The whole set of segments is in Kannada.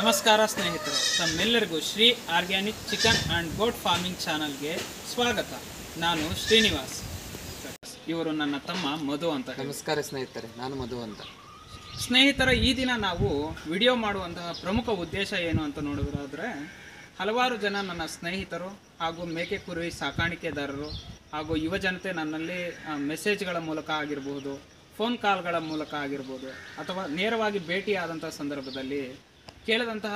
ನಮಸ್ಕಾರ ಸ್ನೇಹಿತರೆ, ತಮ್ಮೆಲ್ಲರಿಗೂ Shri organic chicken and goat farming ಚಾನಲ್ಗೆ ಸ್ವಾಗತ. ನಾನು ಶ್ರೀನಿವಾಸ್, ಇವರು ನನ್ನ ತಮ್ಮ ಮಧು ಅಂತ. ನಮಸ್ಕಾರ ಸ್ನೇಹಿತರೆ, ನಾನು ಮಧು ಅಂತ. ಸ್ನೇಹಿತರ, ಈ ದಿನ ನಾವು ವಿಡಿಯೋ ಮಾಡುವಂತಹ ಪ್ರಮುಖ ಉದ್ದೇಶ ಏನು ಅಂತ ನೋಡೋದಾದರೆ, ಹಲವಾರು ಜನ ನನ್ನ ಸ್ನೇಹಿತರು ಹಾಗೂ ಮೇಕೆ ಕುರಿ ಸಾಕಾಣಿಕೆದಾರರು ಹಾಗೂ ಯುವ ಜನತೆ ನನ್ನಲ್ಲಿ ಮೆಸೇಜ್ಗಳ ಮೂಲಕ ಆಗಿರಬಹುದು, ಫೋನ್ ಕಾಲ್ಗಳ ಮೂಲಕ ಆಗಿರ್ಬೋದು, ಅಥವಾ ನೇರವಾಗಿ ಭೇಟಿಯಾದಂಥ ಸಂದರ್ಭದಲ್ಲಿ ಕೇಳಿದಂತಹ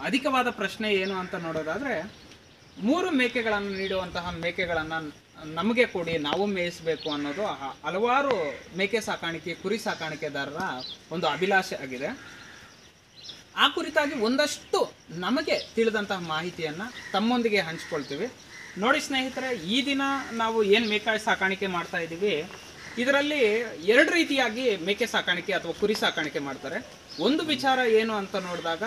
ಅಧಿಕವಾದ ಪ್ರಶ್ನೆ ಏನು ಅಂತ ನೋಡೋದಾದರೆ, 3 ಮೇಕೆಗಳನ್ನು ನೀಡುವಂತಹ ಮೇಕೆಗಳನ್ನು ನಮಗೆ ಕೊಡಿ, ನಾವು ಮೇಯಿಸಬೇಕು ಅನ್ನೋದು ಹಲವಾರು ಮೇಕೆ ಸಾಕಾಣಿಕೆ ಕುರಿ ಸಾಕಾಣಿಕೆದಾರರ ಒಂದು ಅಭಿಲಾಷೆ ಆಗಿದೆ. ಆ ಕುರಿತಾಗಿ ಒಂದಷ್ಟು ನಮಗೆ ತಿಳಿದಂತಹ ಮಾಹಿತಿಯನ್ನು ತಮ್ಮೊಂದಿಗೆ ಹಂಚ್ಕೊಳ್ತೀವಿ. ನೋಡಿ ಸ್ನೇಹಿತರೆ, ಈ ದಿನ ನಾವು ಏನು ಮೇಕೆ ಸಾಕಾಣಿಕೆ ಮಾಡ್ತಾ ಇದ್ದೀವಿ, ಇದರಲ್ಲಿ 2 ರೀತಿಯಾಗಿ ಮೇಕೆ ಸಾಕಾಣಿಕೆ ಅಥವಾ ಕುರಿ ಸಾಕಾಣಿಕೆ ಮಾಡ್ತಾರೆ. ಒಂದು ವಿಚಾರ ಏನು ಅಂತ ನೋಡಿದಾಗ,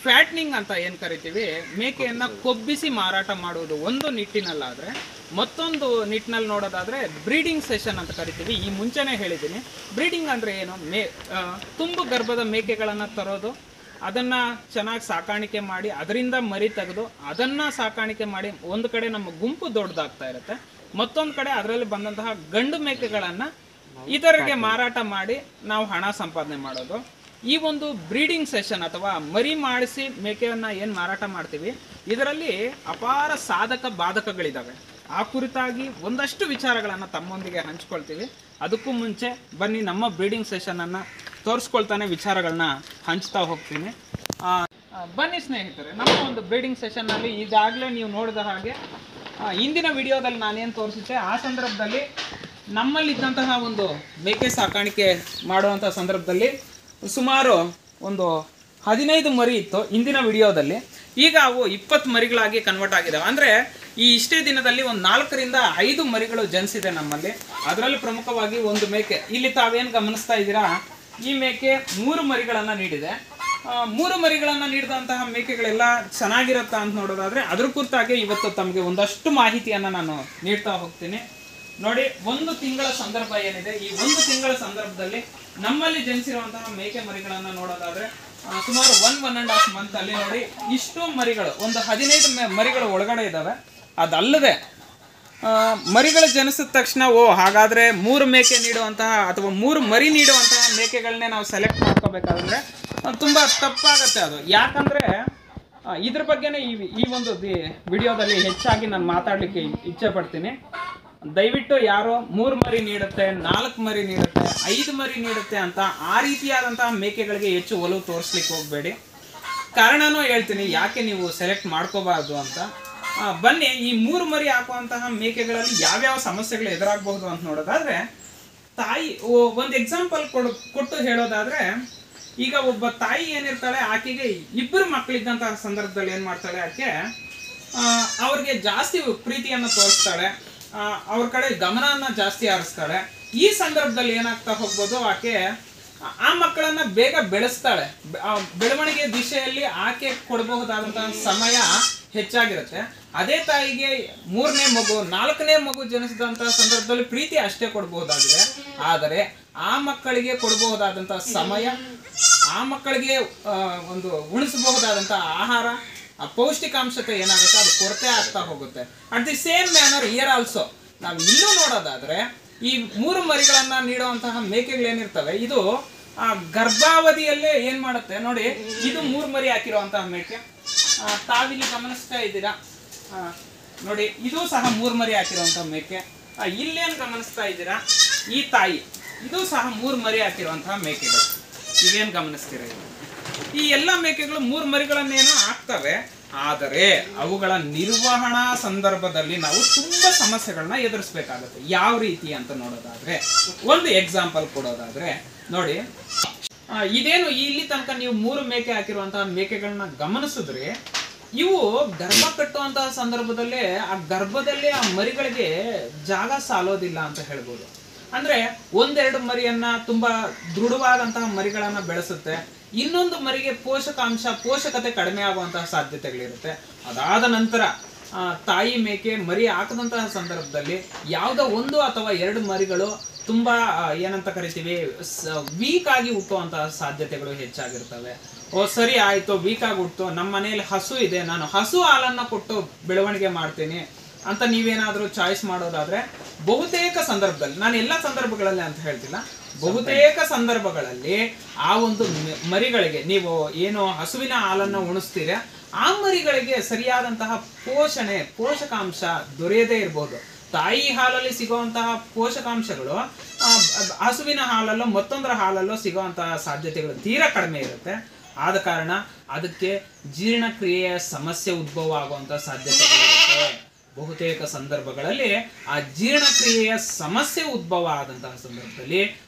ಫ್ಯಾಟ್ನಿಂಗ್ ಅಂತ ಏನು ಕರಿತೀವಿ, ಮೇಕೆಯನ್ನು ಕೊಬ್ಬಿಸಿ ಮಾರಾಟ ಮಾಡುವುದು ಒಂದು ನಿಟ್ಟಿನಲ್ಲಾದರೆ, ಮತ್ತೊಂದು ನಿಟ್ಟಿನಲ್ಲಿ ನೋಡೋದಾದರೆ ಬ್ರೀಡಿಂಗ್ ಸೆಷನ್ ಅಂತ ಕರಿತೀವಿ. ಈ ಮುಂಚೆನೇ ಹೇಳಿದ್ದೀನಿ, ಬ್ರೀಡಿಂಗ್ ಅಂದರೆ ಏನು, ತುಂಬು ಗರ್ಭದ ಮೇಕೆಗಳನ್ನು ತರೋದು, ಅದನ್ನು ಚೆನ್ನಾಗಿ ಸಾಕಾಣಿಕೆ ಮಾಡಿ ಅದರಿಂದ ಮರಿ ತೆಗೆದು ಅದನ್ನು ಸಾಕಾಣಿಕೆ ಮಾಡಿ ಒಂದು ಕಡೆ ನಮ್ಮ ಗುಂಪು ದೊಡ್ಡದಾಗ್ತಾ ಇರುತ್ತೆ, ಮತ್ತೊಂದು ಕಡೆ ಅದರಲ್ಲಿ ಬಂದಂತಹ ಗಂಡು ಮೇಕೆಗಳನ್ನು ಇತರರಿಗೆ ಮಾರಾಟ ಮಾಡಿ ನಾವು ಹಣ ಸಂಪಾದನೆ ಮಾಡೋದು. ಈ ಒಂದು ಬ್ರೀಡಿಂಗ್ ಸೆಷನ್ ಅಥವಾ ಮರಿ ಮಾಡಿಸಿ ಮೇಕೆಯನ್ನು ಏನು ಮಾರಾಟ ಮಾಡ್ತೀವಿ, ಇದರಲ್ಲಿ ಅಪಾರ ಸಾಧಕ ಬಾಧಕಗಳಿದ್ದಾವೆ. ಆ ಕುರಿತಾಗಿ ಒಂದಷ್ಟು ವಿಚಾರಗಳನ್ನು ತಮ್ಮೊಂದಿಗೆ ಹಂಚ್ಕೊಳ್ತೀವಿ. ಅದಕ್ಕೂ ಮುಂಚೆ ಬನ್ನಿ ನಮ್ಮ ಬ್ರೀಡಿಂಗ್ ಸೆಷನನ್ನು ತೋರಿಸ್ಕೊಳ್ತಾನೆ ವಿಚಾರಗಳನ್ನ ಹಂಚ್ತಾ ಹೋಗ್ತೀನಿ. ಬನ್ನಿ ಸ್ನೇಹಿತರೆ, ನಮ್ಮ ಒಂದು ಬ್ರೀಡಿಂಗ್ ಸೆಷನ್ನಲ್ಲಿ ಈಗಾಗಲೇ ನೀವು ನೋಡಿದ ಹಾಗೆ ಹಿಂದಿನ ವಿಡಿಯೋದಲ್ಲಿ ನಾನೇನು ತೋರಿಸಿದ್ದೆ, ಆ ಸಂದರ್ಭದಲ್ಲಿ ನಮ್ಮಲ್ಲಿದ್ದಂತಹ ಒಂದು ಮೇಕೆ ಸಾಕಾಣಿಕೆ ಮಾಡುವಂಥ ಸಂದರ್ಭದಲ್ಲಿ ಸುಮಾರು ಒಂದು 15 ಮರಿ ಇತ್ತು ಹಿಂದಿನ ವಿಡಿಯೋದಲ್ಲಿ. ಈಗ ಅವು 20 ಮರಿಗಳಾಗಿ ಕನ್ವರ್ಟ್ ಆಗಿದ್ದಾವೆ. ಅಂದರೆ ಇಷ್ಟೇ ದಿನದಲ್ಲಿ ಒಂದು 4 ರಿಂದ 5 ಮರಿಗಳು ಜನಿಸಿದೆ ನಮ್ಮಲ್ಲಿ. ಅದರಲ್ಲಿ ಪ್ರಮುಖವಾಗಿ ಒಂದು ಮೇಕೆ, ಇಲ್ಲಿ ತಾವೇನು ಗಮನಿಸ್ತಾ ಇದ್ದೀರಾ, ಈ ಮೇಕೆ 3 ಮರಿಗಳನ್ನು ನೀಡಿದೆ. 3 ಮರಿಗಳನ್ನು ನೀಡಿದಂತಹ ಮೇಕೆಗಳೆಲ್ಲ ಚೆನ್ನಾಗಿರುತ್ತಾ ಅಂತ ನೋಡೋದಾದರೆ, ಅದ್ರ ಕುರಿತಾಗಿ ಇವತ್ತು ತಮಗೆ ಒಂದಷ್ಟು ಮಾಹಿತಿಯನ್ನು ನಾನು ನೀಡ್ತಾ ಹೋಗ್ತೀನಿ. ನೋಡಿ, 1 ತಿಂಗಳ ಸಂದರ್ಭ ಏನಿದೆ, ಈ 1 ತಿಂಗಳ ಸಂದರ್ಭದಲ್ಲಿ ನಮ್ಮಲ್ಲಿ ಜನಿಸಿರುವಂತಹ ಮೇಕೆ ಮರಿಗಳನ್ನು ನೋಡೋದಾದರೆ ಸುಮಾರು 1.5 ಮಂತ್ ಅಲ್ಲಿ ನೋಡಿ ಇಷ್ಟು ಮರಿಗಳು, ಒಂದು 15 ಮರಿಗಳು ಒಳಗಡೆ ಇದ್ದಾವೆ. ಅದಲ್ಲದೆ ಮರಿಗಳು ಜನಿಸಿದ ತಕ್ಷಣ ಹಾಗಾದರೆ 3 ಮೇಕೆ ನೀಡುವಂತಹ ಅಥವಾ 3 ಮರಿ ನೀಡುವಂತಹ ಮೇಕೆಗಳನ್ನೇ ನಾವು ಸೆಲೆಕ್ಟ್ ಮಾಡ್ಕೋಬೇಕಾದ್ರೆ ತುಂಬ ತಪ್ಪಾಗತ್ತೆ ಅದು. ಯಾಕಂದರೆ ಇದ್ರ ಬಗ್ಗೆನೇ ಈ ಒಂದು ವಿಡಿಯೋದಲ್ಲಿ ಹೆಚ್ಚಾಗಿ ನಾನು ಮಾತಾಡಲಿಕ್ಕೆ ಇಚ್ಛೆ ಪಡ್ತೀನಿ. ದಯವಿಟ್ಟು ಯಾರೋ 3 ಮರಿ ನೀಡುತ್ತೆ, 4 ಮರಿ ನೀಡುತ್ತೆ, 5 ಮರಿ ನೀಡುತ್ತೆ ಅಂತ ಆ ರೀತಿಯಾದಂತಹ ಮೇಕೆಗಳಿಗೆ ಹೆಚ್ಚು ಒಲವು ತೋರಿಸ್ಲಿಕ್ಕೆ ಹೋಗಬೇಡಿ. ಕಾರಣನೂ ಹೇಳ್ತೀನಿ ಯಾಕೆ ನೀವು ಸೆಲೆಕ್ಟ್ ಮಾಡ್ಕೋಬಾರ್ದು ಅಂತ. ಬನ್ನಿ, ಈ 3 ಮರಿ ಹಾಕುವಂತಹ ಮೇಕೆಗಳಲ್ಲಿ ಯಾವ್ಯಾವ ಸಮಸ್ಯೆಗಳು ಎದುರಾಗಬಹುದು ಅಂತ ನೋಡೋದಾದ್ರೆ, ತಾಯಿ ಒಂದು ಎಕ್ಸಾಂಪಲ್ ಕೊಟ್ಟು ಹೇಳೋದಾದ್ರೆ, ಈಗ ಒಬ್ಬ ತಾಯಿ ಏನಿರ್ತಾಳೆ, ಆಕೆಗೆ 2 ಮಕ್ಕಳಿದ್ದಂತಹ ಸಂದರ್ಭದಲ್ಲಿ ಏನು ಮಾಡ್ತಾಳೆ, ಆಕೆ ಅವ್ರಿಗೆ ಜಾಸ್ತಿ ಪ್ರೀತಿಯನ್ನು ತೋರಿಸ್ತಾಳೆ, ಅವ್ರ ಕಡೆ ಗಮನವನ್ನು ಜಾಸ್ತಿ ಹರಿಸ್ತಾಳೆ. ಈ ಸಂದರ್ಭದಲ್ಲಿ ಏನಾಗ್ತಾ ಹೋಗ್ಬೋದು, ಆಕೆ ಆ ಮಕ್ಕಳನ್ನ ಬೇಗ ಬೆಳೆಸ್ತಾಳೆ. ಬೆಳವಣಿಗೆ ದಿಶೆಯಲ್ಲಿ ಆಕೆ ಕೊಡಬಹುದಾದಂತಹ ಸಮಯ ಹೆಚ್ಚಾಗಿರುತ್ತೆ. ಅದೇ ತಾಯಿಗೆ 3ನೇ ಮಗು 4ನೇ ಮಗು ಜನಿಸಿದಂತಹ ಸಂದರ್ಭದಲ್ಲಿ ಪ್ರೀತಿ ಅಷ್ಟೇ ಕೊಡಬಹುದಾಗಿದೆ. ಆದರೆ ಆ ಮಕ್ಕಳಿಗೆ ಕೊಡಬಹುದಾದಂತಹ ಸಮಯ, ಆ ಮಕ್ಕಳಿಗೆ ಒಂದು ಉಣಿಸಬಹುದಾದಂತಹ ಆಹಾರ, ಆ ಪೌಷ್ಟಿಕಾಂಶತೆ ಏನಾಗುತ್ತೆ, ಅದು ಕೊರತೆ ಆಗ್ತಾ ಹೋಗುತ್ತೆ. At the same manner year also ನಾವು ಇಲ್ಲೂ ನೋಡೋದಾದ್ರೆ, ಈ 3 ಮರಿಗಳನ್ನ ನೀಡುವಂತಹ ಮೇಕೆಗಳೇನಿರ್ತವೆ, ಇದು ಗರ್ಭಾವಧಿಯಲ್ಲೇ ಏನ್ ಮಾಡುತ್ತೆ ನೋಡಿ. ಇದು 3 ಮರಿ ಹಾಕಿರುವಂತಹ ಮೇಕೆ, ತಾವಿಲ್ಲಿ ಗಮನಿಸ್ತಾ ಇದ್ದೀರಾ ನೋಡಿ, ಇದು ಸಹ 3 ಮರಿ ಹಾಕಿರುವಂತಹ ಮೇಕೆ. ಇಲ್ಲೇನು ಗಮನಿಸ್ತಾ ಇದ್ದೀರಾ, ಈ ತಾಯಿ, ಇದು ಸಹ 3 ಮರಿ ಹಾಕಿರುವಂತಹ ಮೇಕೆಗಳು. ಇವೇನು ಗಮನಿಸ್ತೀರ, ಈ ಎಲ್ಲ ಮೇಕೆಗಳು 3 ಮರಿಗಳನ್ನೇನೋ ಹಾಕ್ತವೆ. ಆದರೆ ಅವುಗಳ ನಿರ್ವಹಣಾ ಸಂದರ್ಭದಲ್ಲಿ ನಾವು ತುಂಬಾ ಸಮಸ್ಯೆಗಳನ್ನ ಎದುರಿಸಬೇಕಾಗುತ್ತೆ. ಯಾವ ರೀತಿ ಅಂತ ನೋಡೋದಾದ್ರೆ, ಒಂದು ಎಕ್ಸಾಂಪಲ್ ಕೊಡೋದಾದ್ರೆ ನೋಡಿ, ಇದೇನು ಇಲ್ಲಿ ತನಕ ನೀವು 3 ಮೇಕೆ ಹಾಕಿರುವಂತಹ ಮೇಕೆಗಳನ್ನ ಗಮನಿಸಿದ್ರೆ, ಇವು ಗರ್ಭ ಕಟ್ಟುವಂತಹ ಸಂದರ್ಭದಲ್ಲೇ ಆ ಗರ್ಭದಲ್ಲೇ ಆ ಮರಿಗಳಿಗೆ ಜಾಗ ಸಾಲೋದಿಲ್ಲ ಅಂತ ಹೇಳ್ಬೋದು. ಅಂದ್ರೆ 1-2 ಮರಿಯನ್ನ ತುಂಬಾ ದೃಢವಾದಂತಹ ಮರಿಗಳನ್ನ ಬೆಳೆಸುತ್ತೆ, ಇನ್ನೊಂದು ಮರಿಗೆ ಪೋಷಕತೆ ಕಡಿಮೆ ಆಗುವಂತಹ ಸಾಧ್ಯತೆಗಳಿರುತ್ತೆ. ಅದಾದ ನಂತರ ತಾಯಿ ಮೇಕೆ ಮರಿ ಹಾಕದಂತಹ ಸಂದರ್ಭದಲ್ಲಿ ಯಾವುದೋ 1 ಅಥವಾ 2 ಮರಿಗಳು ತುಂಬಾ ಏನಂತ ಕರಿತೀವಿ ವೀಕ್ ಆಗಿ ಹುಟ್ಟುವಂತಹ ಸಾಧ್ಯತೆಗಳು ಹೆಚ್ಚಾಗಿರ್ತವೆ. ಸರಿ ಆಯ್ತು, ವೀಕ್ ಆಗಿ ಹುಟ್ಟು, ನಮ್ಮ ಮನೆಯಲ್ಲಿ ಹಸು ಇದೆ, ನಾನು ಹಸು ಹಾಲನ್ನ ಕೊಟ್ಟು ಬೆಳವಣಿಗೆ ಮಾಡ್ತೀನಿ ಅಂತ ನೀವೇನಾದ್ರೂ ಚಾಯ್ಸ್ ಮಾಡೋದಾದ್ರೆ ಬಹುತೇಕ ಸಂದರ್ಭದಲ್ಲಿ, ನಾನು ಎಲ್ಲ ಸಂದರ್ಭಗಳಲ್ಲಿ ಅಂತ ಹೇಳ್ತಿಲ್ಲ, ಬಹುತೇಕ ಸಂದರ್ಭಗಳಲ್ಲಿ ಆ ಒಂದು ಮರಿಗಳಿಗೆ ನೀವು ಏನು ಹಸುವಿನ ಹಾಲನ್ನು ಉಣಿಸ್ತೀರ ಆ ಮರಿಗಳಿಗೆ ಸರಿಯಾದಂತಹ ಪೋಷಕಾಂಶ ದೊರೆಯದೇ ಇರಬಹುದು. ತಾಯಿ ಹಾಲಲ್ಲಿ ಸಿಗುವಂತಹ ಪೋಷಕಾಂಶಗಳು ಹಸುವಿನ ಹಾಲಲ್ಲೋ ಮತ್ತೊಂದರ ಹಾಲಲ್ಲೋ ಸಿಗುವಂತಹ ಸಾಧ್ಯತೆಗಳು ತೀರಾ ಕಡಿಮೆ ಇರುತ್ತೆ. ಆದ ಕಾರಣ ಅದಕ್ಕೆ ಜೀರ್ಣಕ್ರಿಯೆಯ ಸಮಸ್ಯೆ ಉದ್ಭವ ಆಗುವಂತಹ ಸಾಧ್ಯತೆಗಳಿರುತ್ತೆ. ಬಹುತೇಕ ಸಂದರ್ಭಗಳಲ್ಲಿ ಆ ಜೀರ್ಣಕ್ರಿಯೆಯ ಸಮಸ್ಯೆ ಉದ್ಭವ ಆದಂತಹ ಸಂದರ್ಭದಲ್ಲಿ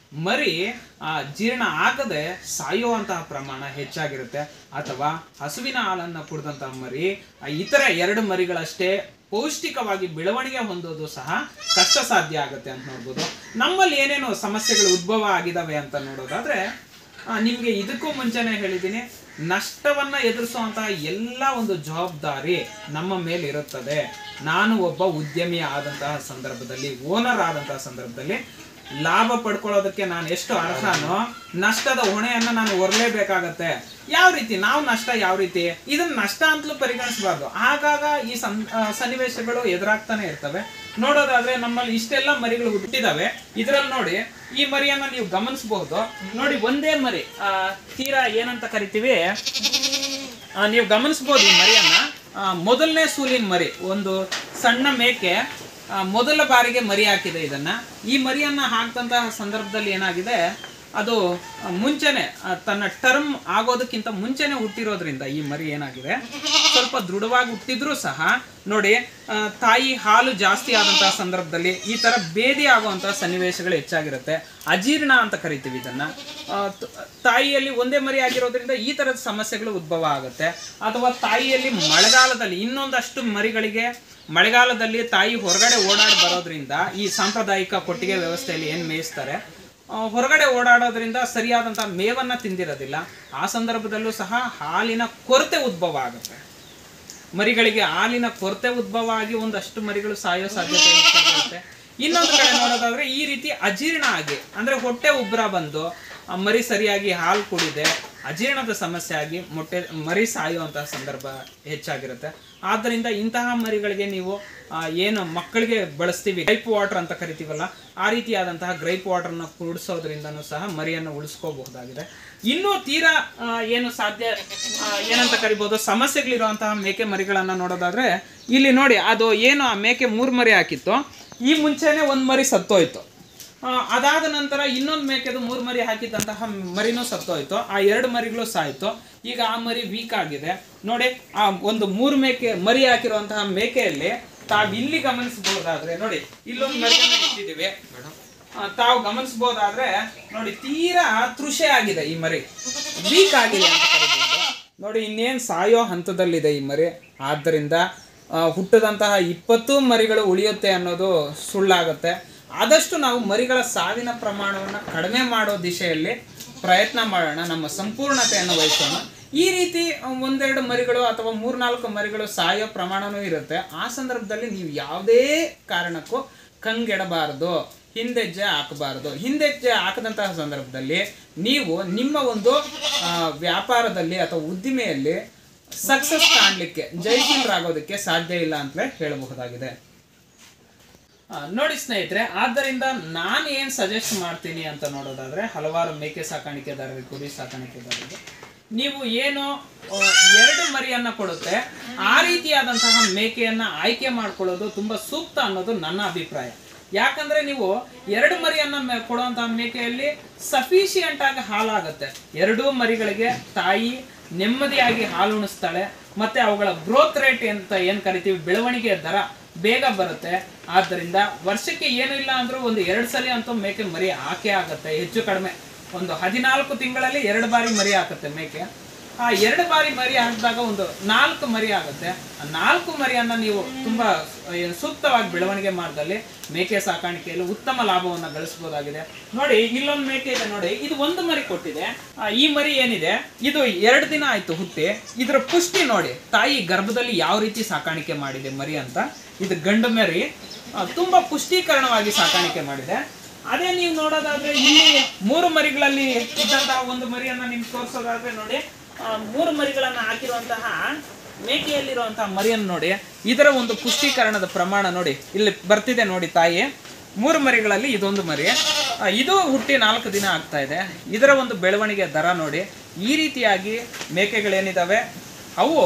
ಮರಿ ಜೀರ್ಣ ಆಗದೆ ಸಾಯುವಂತಹ ಪ್ರಮಾಣ ಹೆಚ್ಚಾಗಿರುತ್ತೆ. ಅಥವಾ ಹಸುವಿನ ಹಾಲನ್ನು ಕುಡಿದಂತಹ ಮರಿ ಇತರ 2 ಮರಿಗಳಷ್ಟೇ ಪೌಷ್ಟಿಕವಾಗಿ ಬೆಳವಣಿಗೆ ಹೊಂದೋದು ಸಹ ಕಷ್ಟ ಸಾಧ್ಯ ಆಗುತ್ತೆ ಅಂತ ನೋಡ್ಬೋದು. ನಮ್ಮಲ್ಲಿ ಏನೇನು ಸಮಸ್ಯೆಗಳು ಉದ್ಭವ ಆಗಿದಾವೆ ಅಂತ ನೋಡೋದಾದ್ರೆ, ನಿಮ್ಗೆ ಇದಕ್ಕೂ ಮುಂಚೆನೆ ಹೇಳಿದ್ದೀನಿ, ನಷ್ಟವನ್ನ ಎದುರಿಸುವಂತಹ ಎಲ್ಲ ಒಂದು ಜವಾಬ್ದಾರಿ ನಮ್ಮ ಮೇಲೆ ಇರುತ್ತದೆ. ನಾನು ಒಬ್ಬ ಉದ್ಯಮಿ ಆದಂತಹ ಸಂದರ್ಭದಲ್ಲಿ, ಓನರ್ ಆದಂತಹ ಸಂದರ್ಭದಲ್ಲಿ ಲಾಭ ಪಡ್ಕೊಳ್ಳೋದಕ್ಕೆ ನಾನು ಎಷ್ಟು ಅರ್ಹನೋ ನಷ್ಟದ ಹೊಣೆಯನ್ನ ನಾನು ಹೊರಲೇಬೇಕಾಗತ್ತೆ. ಯಾವ ರೀತಿ ನಾವು ನಷ್ಟ, ಯಾವ ರೀತಿ ಇದನ್ನ ನಷ್ಟ ಅಂತಲೂ ಪರಿಗಣಿಸಬಾರ್ದು. ಆಗಾಗ ಈ ಸನ್ನಿವೇಶಗಳು ಎದುರಾಗ್ತಾನೆ ಇರ್ತವೆ. ನೋಡೋದಾದ್ರೆ ನಮ್ಮಲ್ಲಿ ಇಷ್ಟೆಲ್ಲ ಮರಿಗಳು ಹುಟ್ಟಿದಾವೆ. ಇದ್ರಲ್ಲಿ ನೋಡಿ, ಈ ಮರಿಯನ್ನ ನೀವು ಗಮನಿಸಬಹುದು. ನೋಡಿ, ಒಂದೇ ಮರಿ ತೀರಾ ಏನಂತ ಕರಿತೀವಿ, ನೀವು ಗಮನಿಸಬಹುದು ಈ ಮರಿಯನ್ನ. ಮೊದಲನೇ ಸೂಲಿನ ಮರಿ, ಒಂದು ಸಣ್ಣ ಮೇಕೆ ಮೊದಲ ಬಾರಿಗೆ ಮರಿ ಹಾಕಿದೆ. ಇದನ್ನ ಈ ಮರಿಯನ್ನ ಹಾಕ್ದಂತಹ ಸಂದರ್ಭದಲ್ಲಿ ಏನಾಗಿದೆ, ಅದು ಮುಂಚೆನೆ ತನ್ನ ಟರ್ಮ್ ಆಗೋದಕ್ಕಿಂತ ಮುಂಚೆನೆ ಹುಟ್ಟಿರೋದ್ರಿಂದ ಈ ಮರಿ ಏನಾಗಿದೆ, ಸ್ವಲ್ಪ ದೃಢವಾಗಿ ಹುಟ್ಟಿದ್ರೂ ಸಹ ನೋಡಿ, ತಾಯಿ ಹಾಲು ಜಾಸ್ತಿ ಆದಂತಹ ಸಂದರ್ಭದಲ್ಲಿ ಈ ತರ ಬೇದಿ ಆಗುವಂತಹ ಸನ್ನಿವೇಶಗಳು ಹೆಚ್ಚಾಗಿರುತ್ತೆ. ಅಜೀರ್ಣ ಅಂತ ಕರಿತೀವಿ ಇದನ್ನ. ತಾಯಿಯಲ್ಲಿ ಒಂದೇ ಮರಿ ಆಗಿರೋದ್ರಿಂದ ಈ ತರದ ಸಮಸ್ಯೆಗಳು ಉದ್ಭವ ಆಗುತ್ತೆ. ಅಥವಾ ತಾಯಿಯಲ್ಲಿ ಮಳೆಗಾಲದಲ್ಲಿ ಇನ್ನೊಂದಷ್ಟು ಮರಿಗಳಿಗೆ ಮಳೆಗಾಲದಲ್ಲಿ ತಾಯಿ ಹೊರಗಡೆ ಓಡಾಡಿ ಬರೋದ್ರಿಂದ, ಈ ಸಾಂಪ್ರದಾಯಿಕ ಕೊಟ್ಟಿಗೆ ವ್ಯವಸ್ಥೆಯಲ್ಲಿ ಏನು ಮೇಯಿಸ್ತಾರೆ, ಹೊರಗಡೆ ಓಡಾಡೋದ್ರಿಂದ ಸರಿಯಾದಂತಹ ಮೇವನ್ನ ತಿಂದಿರೋದಿಲ್ಲ. ಆ ಸಂದರ್ಭದಲ್ಲೂ ಸಹ ಹಾಲಿನ ಕೊರತೆ ಉದ್ಭವ ಆಗುತ್ತೆ. ಮರಿಗಳಿಗೆ ಹಾಲಿನ ಕೊರತೆ ಉದ್ಭವ ಆಗಿ ಒಂದಷ್ಟು ಮರಿಗಳು ಸಾಯೋ ಸಾಧ್ಯತೆ ಇರುತ್ತೆ. ಇನ್ನೊಂದು ಕಡೆ ನೋಡೋದಾದ್ರೆ, ಈ ರೀತಿ ಅಜೀರ್ಣ ಆಗಿ, ಅಂದ್ರೆ ಹೊಟ್ಟೆ ಉಬ್ಬರ ಬಂದು ಮರಿ ಸರಿಯಾಗಿ ಹಾಲು ಕುಡಿದೆ ಅಜೀರ್ಣದ ಸಮಸ್ಯೆ ಆಗಿ ಮರಿ ಸಾಯುವಂತಹ ಸಂದರ್ಭ ಹೆಚ್ಚಾಗಿರುತ್ತೆ. ಆದ್ದರಿಂದ ಇಂತಹ ಮರಿಗಳಿಗೆ ನೀವು ಏನು ಮಕ್ಕಳಿಗೆ ಬಳಸ್ತೀವಿ, ಗ್ರೈಪ್ ವಾಟರ್ ಅಂತ ಕರಿತೀವಲ್ಲ, ಆ ರೀತಿಯಾದಂತಹ ಗ್ರೈಪ್ ವಾಟರ್ನ ಕುಡಿಸೋದ್ರಿಂದನೂ ಸಹ ಮರಿಯನ್ನು ಉಳಿಸ್ಕೋಬಹುದಾಗಿದೆ. ಇನ್ನೂ ತೀರಾ ಏನು ಸಾಧ್ಯ ಏನಂತ ಕರಿಬಹುದು ಸಮಸ್ಯೆಗಳಿರುವಂತಹ ಮೇಕೆ ಮರಿಗಳನ್ನ ನೋಡೋದಾದ್ರೆ, ಇಲ್ಲಿ ನೋಡಿ, ಅದು ಏನು ಆ ಮೇಕೆ 3 ಮರಿ ಹಾಕಿತ್ತು, ಈ ಮುಂಚೆನೆ 1 ಮರಿ ಸತ್ತೋಯ್ತು. ಅದಾದ ನಂತರ ಇನ್ನೊಂದು ಮೇಕೆದು 3 ಮರಿ ಹಾಕಿದ್ದಂತಹ ಮರಿನೂ ಸತ್ತೋಯ್ತು. ಆ 2 ಮರಿಗಳು ಸಾಯ್ತು. ಈಗ ಆ ಮರಿ ವೀಕ್ ಆಗಿದೆ. ನೋಡಿ, ಆ ಒಂದು 3 ಮೇಕೆ ಮರಿ ಹಾಕಿರುವಂತಹ ಮೇಕೆಯಲ್ಲಿ ತಾವು ಇಲ್ಲಿ ಗಮನಿಸಬಹುದಾದ್ರೆ, ನೋಡಿ ಇಲ್ಲೊಂದು ಮರಿಯನ್ನು ಇಟ್ಟಿದ್ದೀವಿ, ತಾವು ಗಮನಿಸಬಹುದಾದ್ರೆ ನೋಡಿ, ತೀರಾ ತೃಷೆ ಆಗಿದೆ ಈ ಮರಿ, ವೀಕ್ ಆಗಿದೆ ಅಂತ ಕರೀಬಹುದು. ನೋಡಿ, ಇನ್ನೇನು ಸಾಯೋ ಹಂತದಲ್ಲಿದೆ ಈ ಮರಿ. ಆದ್ದರಿಂದ ಹುಟ್ಟದಂತಹ 20 ಮರಿಗಳು ಉಳಿಯುತ್ತೆ ಅನ್ನೋದು ಸುಳ್ಳಾಗುತ್ತೆ. ಆದಷ್ಟು ನಾವು ಮರಿಗಳ ಸಾವಿನ ಪ್ರಮಾಣವನ್ನು ಕಡಿಮೆ ಮಾಡೋ ದಿಶೆಯಲ್ಲಿ ಪ್ರಯತ್ನ ಮಾಡೋಣ, ನಮ್ಮ ಸಂಪೂರ್ಣತೆಯನ್ನು ವಹಿಸೋಣ. ಈ ರೀತಿ 1-2 ಮರಿಗಳು ಅಥವಾ 3-4 ಮರಿಗಳು ಸಾಯೋ ಪ್ರಮಾಣನೂ ಇರುತ್ತೆ. ಆ ಸಂದರ್ಭದಲ್ಲಿ ನೀವು ಯಾವುದೇ ಕಾರಣಕ್ಕೂ ಕಂಗೆಡಬಾರದು, ಹಿಂದೆಜ್ಜೆ ಹಾಕಬಾರದು. ಹಿಂದೆಜ್ಜೆ ಹಾಕದಂತಹ ಸಂದರ್ಭದಲ್ಲಿ ನೀವು ನಿಮ್ಮ ಒಂದು ವ್ಯಾಪಾರದಲ್ಲಿ ಅಥವಾ ಉದ್ದಿಮೆಯಲ್ಲಿ ಸಕ್ಸಸ್ ಕಾಣಲಿಕ್ಕೆ, ಜಯಶೀಲರಾಗೋದಕ್ಕೆ ಸಾಧ್ಯ ಇಲ್ಲ ಅಂತಲೇ ಹೇಳಬಹುದಾಗಿದೆ. ನೋಡಿ ಸ್ನೇಹಿತರೆ, ಆದ್ದರಿಂದ ನಾನು ಏನು ಸಜೆಸ್ಟ್ ಮಾಡ್ತೀನಿ ಅಂತ ನೋಡೋದಾದ್ರೆ, ಹಲವಾರು ಮೇಕೆ ಸಾಕಾಣಿಕೆದಾರರಿಗೆ, ಕುರಿ ಸಾಕಾಣಿಕೆದಾರರಿಗೆ, ನೀವು ಏನು 2 ಮರಿಯನ್ನ ಕೊಡುತ್ತೆ ಆ ರೀತಿಯಾದಂತಹ ಮೇಕೆಯನ್ನ ಆಯ್ಕೆ ಮಾಡ್ಕೊಳ್ಳೋದು ತುಂಬಾ ಸೂಕ್ತ ಅನ್ನೋದು ನನ್ನ ಅಭಿಪ್ರಾಯ. ಯಾಕಂದ್ರೆ ನೀವು 2 ಮರಿಯನ್ನ ಕೊಡುವಂತಹ ಮೇಕೆಯಲ್ಲಿ ಸಫಿಶಿಯಂಟ್ ಆಗಿ ಹಾಲಾಗುತ್ತೆ. 2 ಮರಿಗಳಿಗೆ ತಾಯಿ ನೆಮ್ಮದಿಯಾಗಿ ಹಾಲು ಉಣಿಸ್ತಾಳೆ. ಮತ್ತೆ ಅವುಗಳ ಗ್ರೋತ್ ರೇಟ್ ಅಂತ ಏನ್ ಕರಿತೀವಿ, ಬೆಳವಣಿಗೆಯ ದರ ಬೇಗ ಬರುತ್ತೆ. ಆದ್ದರಿಂದ ವರ್ಷಕ್ಕೆ ಏನು ಇಲ್ಲ ಅಂದ್ರೂ ಒಂದು 2 ಸಲ ಅಂತೂ ಮೇಕೆ ಮರಿ ಹಾಕೇ ಆಗುತ್ತೆ. ಹೆಚ್ಚು ಕಡಿಮೆ ಒಂದು 14 ತಿಂಗಳಲ್ಲಿ 2 ಬಾರಿ ಮರಿ ಹಾಕುತ್ತೆ ಮೇಕೆ. ಆ 2 ಬಾರಿ ಮರಿ ಹಾಕಿದಾಗ ಒಂದು 4 ಮರಿ ಆಗುತ್ತೆ. ಆ 4 ಮರಿಯನ್ನ ನೀವು ತುಂಬಾ ಸೂಕ್ತವಾಗಿ ಬೆಳವಣಿಗೆ ಮಾಡಿದಲ್ಲಿ ಮೇಕೆ ಸಾಕಾಣಿಕೆಯಲ್ಲಿ ಉತ್ತಮ ಲಾಭವನ್ನು ಗಳಿಸಬಹುದಾಗಿದೆ. ನೋಡಿ, ಇಲ್ಲೊಂದು ಮೇಕೆ ಇದೆ ನೋಡಿ, ಇದು 1 ಮರಿ ಕೊಟ್ಟಿದೆ. ಈ ಮರಿ ಏನಿದೆ, ಇದು 2 ದಿನ ಆಯ್ತು ಹುಟ್ಟಿ. ಇದರ ಪುಷ್ಟಿ ನೋಡಿ, ತಾಯಿ ಗರ್ಭದಲ್ಲಿ ಯಾವ ರೀತಿ ಸಾಕಾಣಿಕೆ ಮಾಡಿದೆ ಮರಿ ಅಂತ. ಇದು ಗಂಡು ಮರಿ ತುಂಬಾ ಪುಷ್ಟೀಕರಣವಾಗಿ ಸಾಕಾಣಿಕೆ ಮಾಡಿದೆ. ಅದೇ ನೀವು ನೋಡೋದಾದ್ರೆ ಇಲ್ಲಿ 3 ಮರಿಗಳಲ್ಲಿ ಇದ್ದಂತಹ ಒಂದು ಮರಿಯನ್ನ ನಿಮ್ಗೆ ತೋರಿಸೋದಾದ್ರೆ ನೋಡಿ, 3 ಮರಿಗಳನ್ನ ಹಾಕಿರುವಂತಹ ಮೇಕೆಯಲ್ಲಿರುವಂತಹ ಮರಿಯನ್ನು ನೋಡಿ, ಇದರ ಒಂದು ಪುಷ್ಟೀಕರಣದ ಪ್ರಮಾಣ ನೋಡಿ ಇಲ್ಲಿ ಬರ್ತಿದೆ ನೋಡಿ. ತಾಯಿ 3 ಮರಿಗಳಲ್ಲಿ ಇದೊಂದು ಮರಿ, ಇದು ಹುಟ್ಟಿ 4 ದಿನ ಆಗ್ತಾ ಇದೆ. ಇದರ ಒಂದು ಬೆಳವಣಿಗೆ ದರ ನೋಡಿ. ಈ ರೀತಿಯಾಗಿ ಮೇಕೆಗಳೇನಿದಾವೆ ಅವು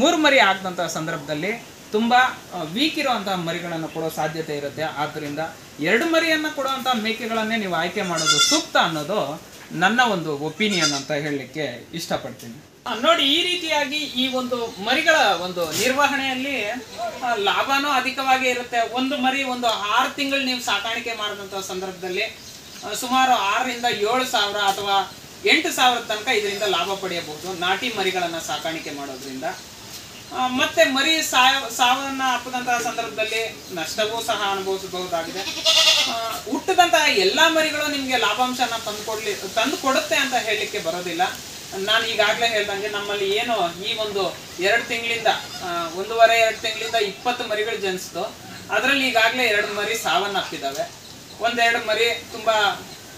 3 ಮರಿ ಆಗದಂತಹ ಸಂದರ್ಭದಲ್ಲಿ ತುಂಬಾ ವೀಕ್ ಇರುವಂತಹ ಮರಿಗಳನ್ನು ಕೊಡೋ ಸಾಧ್ಯತೆ ಇರುತ್ತೆ. ಆದ್ದರಿಂದ 2 ಮರಿಯನ್ನು ಕೊಡುವಂತಹ ಮೇಕೆಗಳನ್ನೇ ನೀವು ಆಯ್ಕೆ ಮಾಡೋದು ಸೂಕ್ತ ಅನ್ನೋದು ನನ್ನ ಒಂದು ಒಪಿನಿಯನ್ ಅಂತ ಹೇಳಲಿಕ್ಕೆ ಇಷ್ಟಪಡ್ತೀನಿ. ನೋಡಿ, ಈ ರೀತಿಯಾಗಿ ಈ ಒಂದು ಮರಿಗಳ ಒಂದು ನಿರ್ವಹಣೆಯಲ್ಲಿ ಲಾಭನೂ ಅಧಿಕವಾಗಿ ಇರುತ್ತೆ. ಒಂದು ಮರಿ ಒಂದು 6 ತಿಂಗಳು ನೀವು ಸಾಕಾಣಿಕೆ ಮಾಡಿದಂತಹ ಸಂದರ್ಭದಲ್ಲಿ ಸುಮಾರು 6 ರಿಂದ 7 ಸಾವಿರ ಅಥವಾ 8 ಸಾವಿರ ತನಕ ಇದರಿಂದ ಲಾಭ ಪಡೆಯಬಹುದು ನಾಟಿ ಮರಿಗಳನ್ನ ಸಾಕಾಣಿಕೆ ಮಾಡೋದ್ರಿಂದ. ಮತ್ತೆ ಮರಿ ಸಾವನ್ನ ಅಪ್ಪದಂತಹ ಸಂದರ್ಭದಲ್ಲಿ ನಷ್ಟವೂ ಸಹ ಅನುಭವಿಸಬಹುದಾಗಿದೆ. ಹುಟ್ಟದಂತಹ ಎಲ್ಲಾ ಮರಿಗಳು ನಿಮ್ಗೆ ಲಾಭಾಂಶನ ತಂದು ಕೊಡುತ್ತೆ ಅಂತ ಹೇಳಲಿಕ್ಕೆ ಬರೋದಿಲ್ಲ. ನಾನು ಈಗಾಗಲೇ ಹೇಳ್ದಂಗೆ ನಮ್ಮಲ್ಲಿ ಏನು ಈ ಒಂದು 2 ತಿಂಗಳಿಂದ 1.5-2 ತಿಂಗಳಿಂದ 20 ಮರಿಗಳು ಜನಿಸ್ತು. ಅದರಲ್ಲಿ ಈಗಾಗಲೇ 2 ಮರಿ ಸಾವನ್ನಪ್ಪಿದಾವೆ, 1-2 ಮರಿ ತುಂಬಾ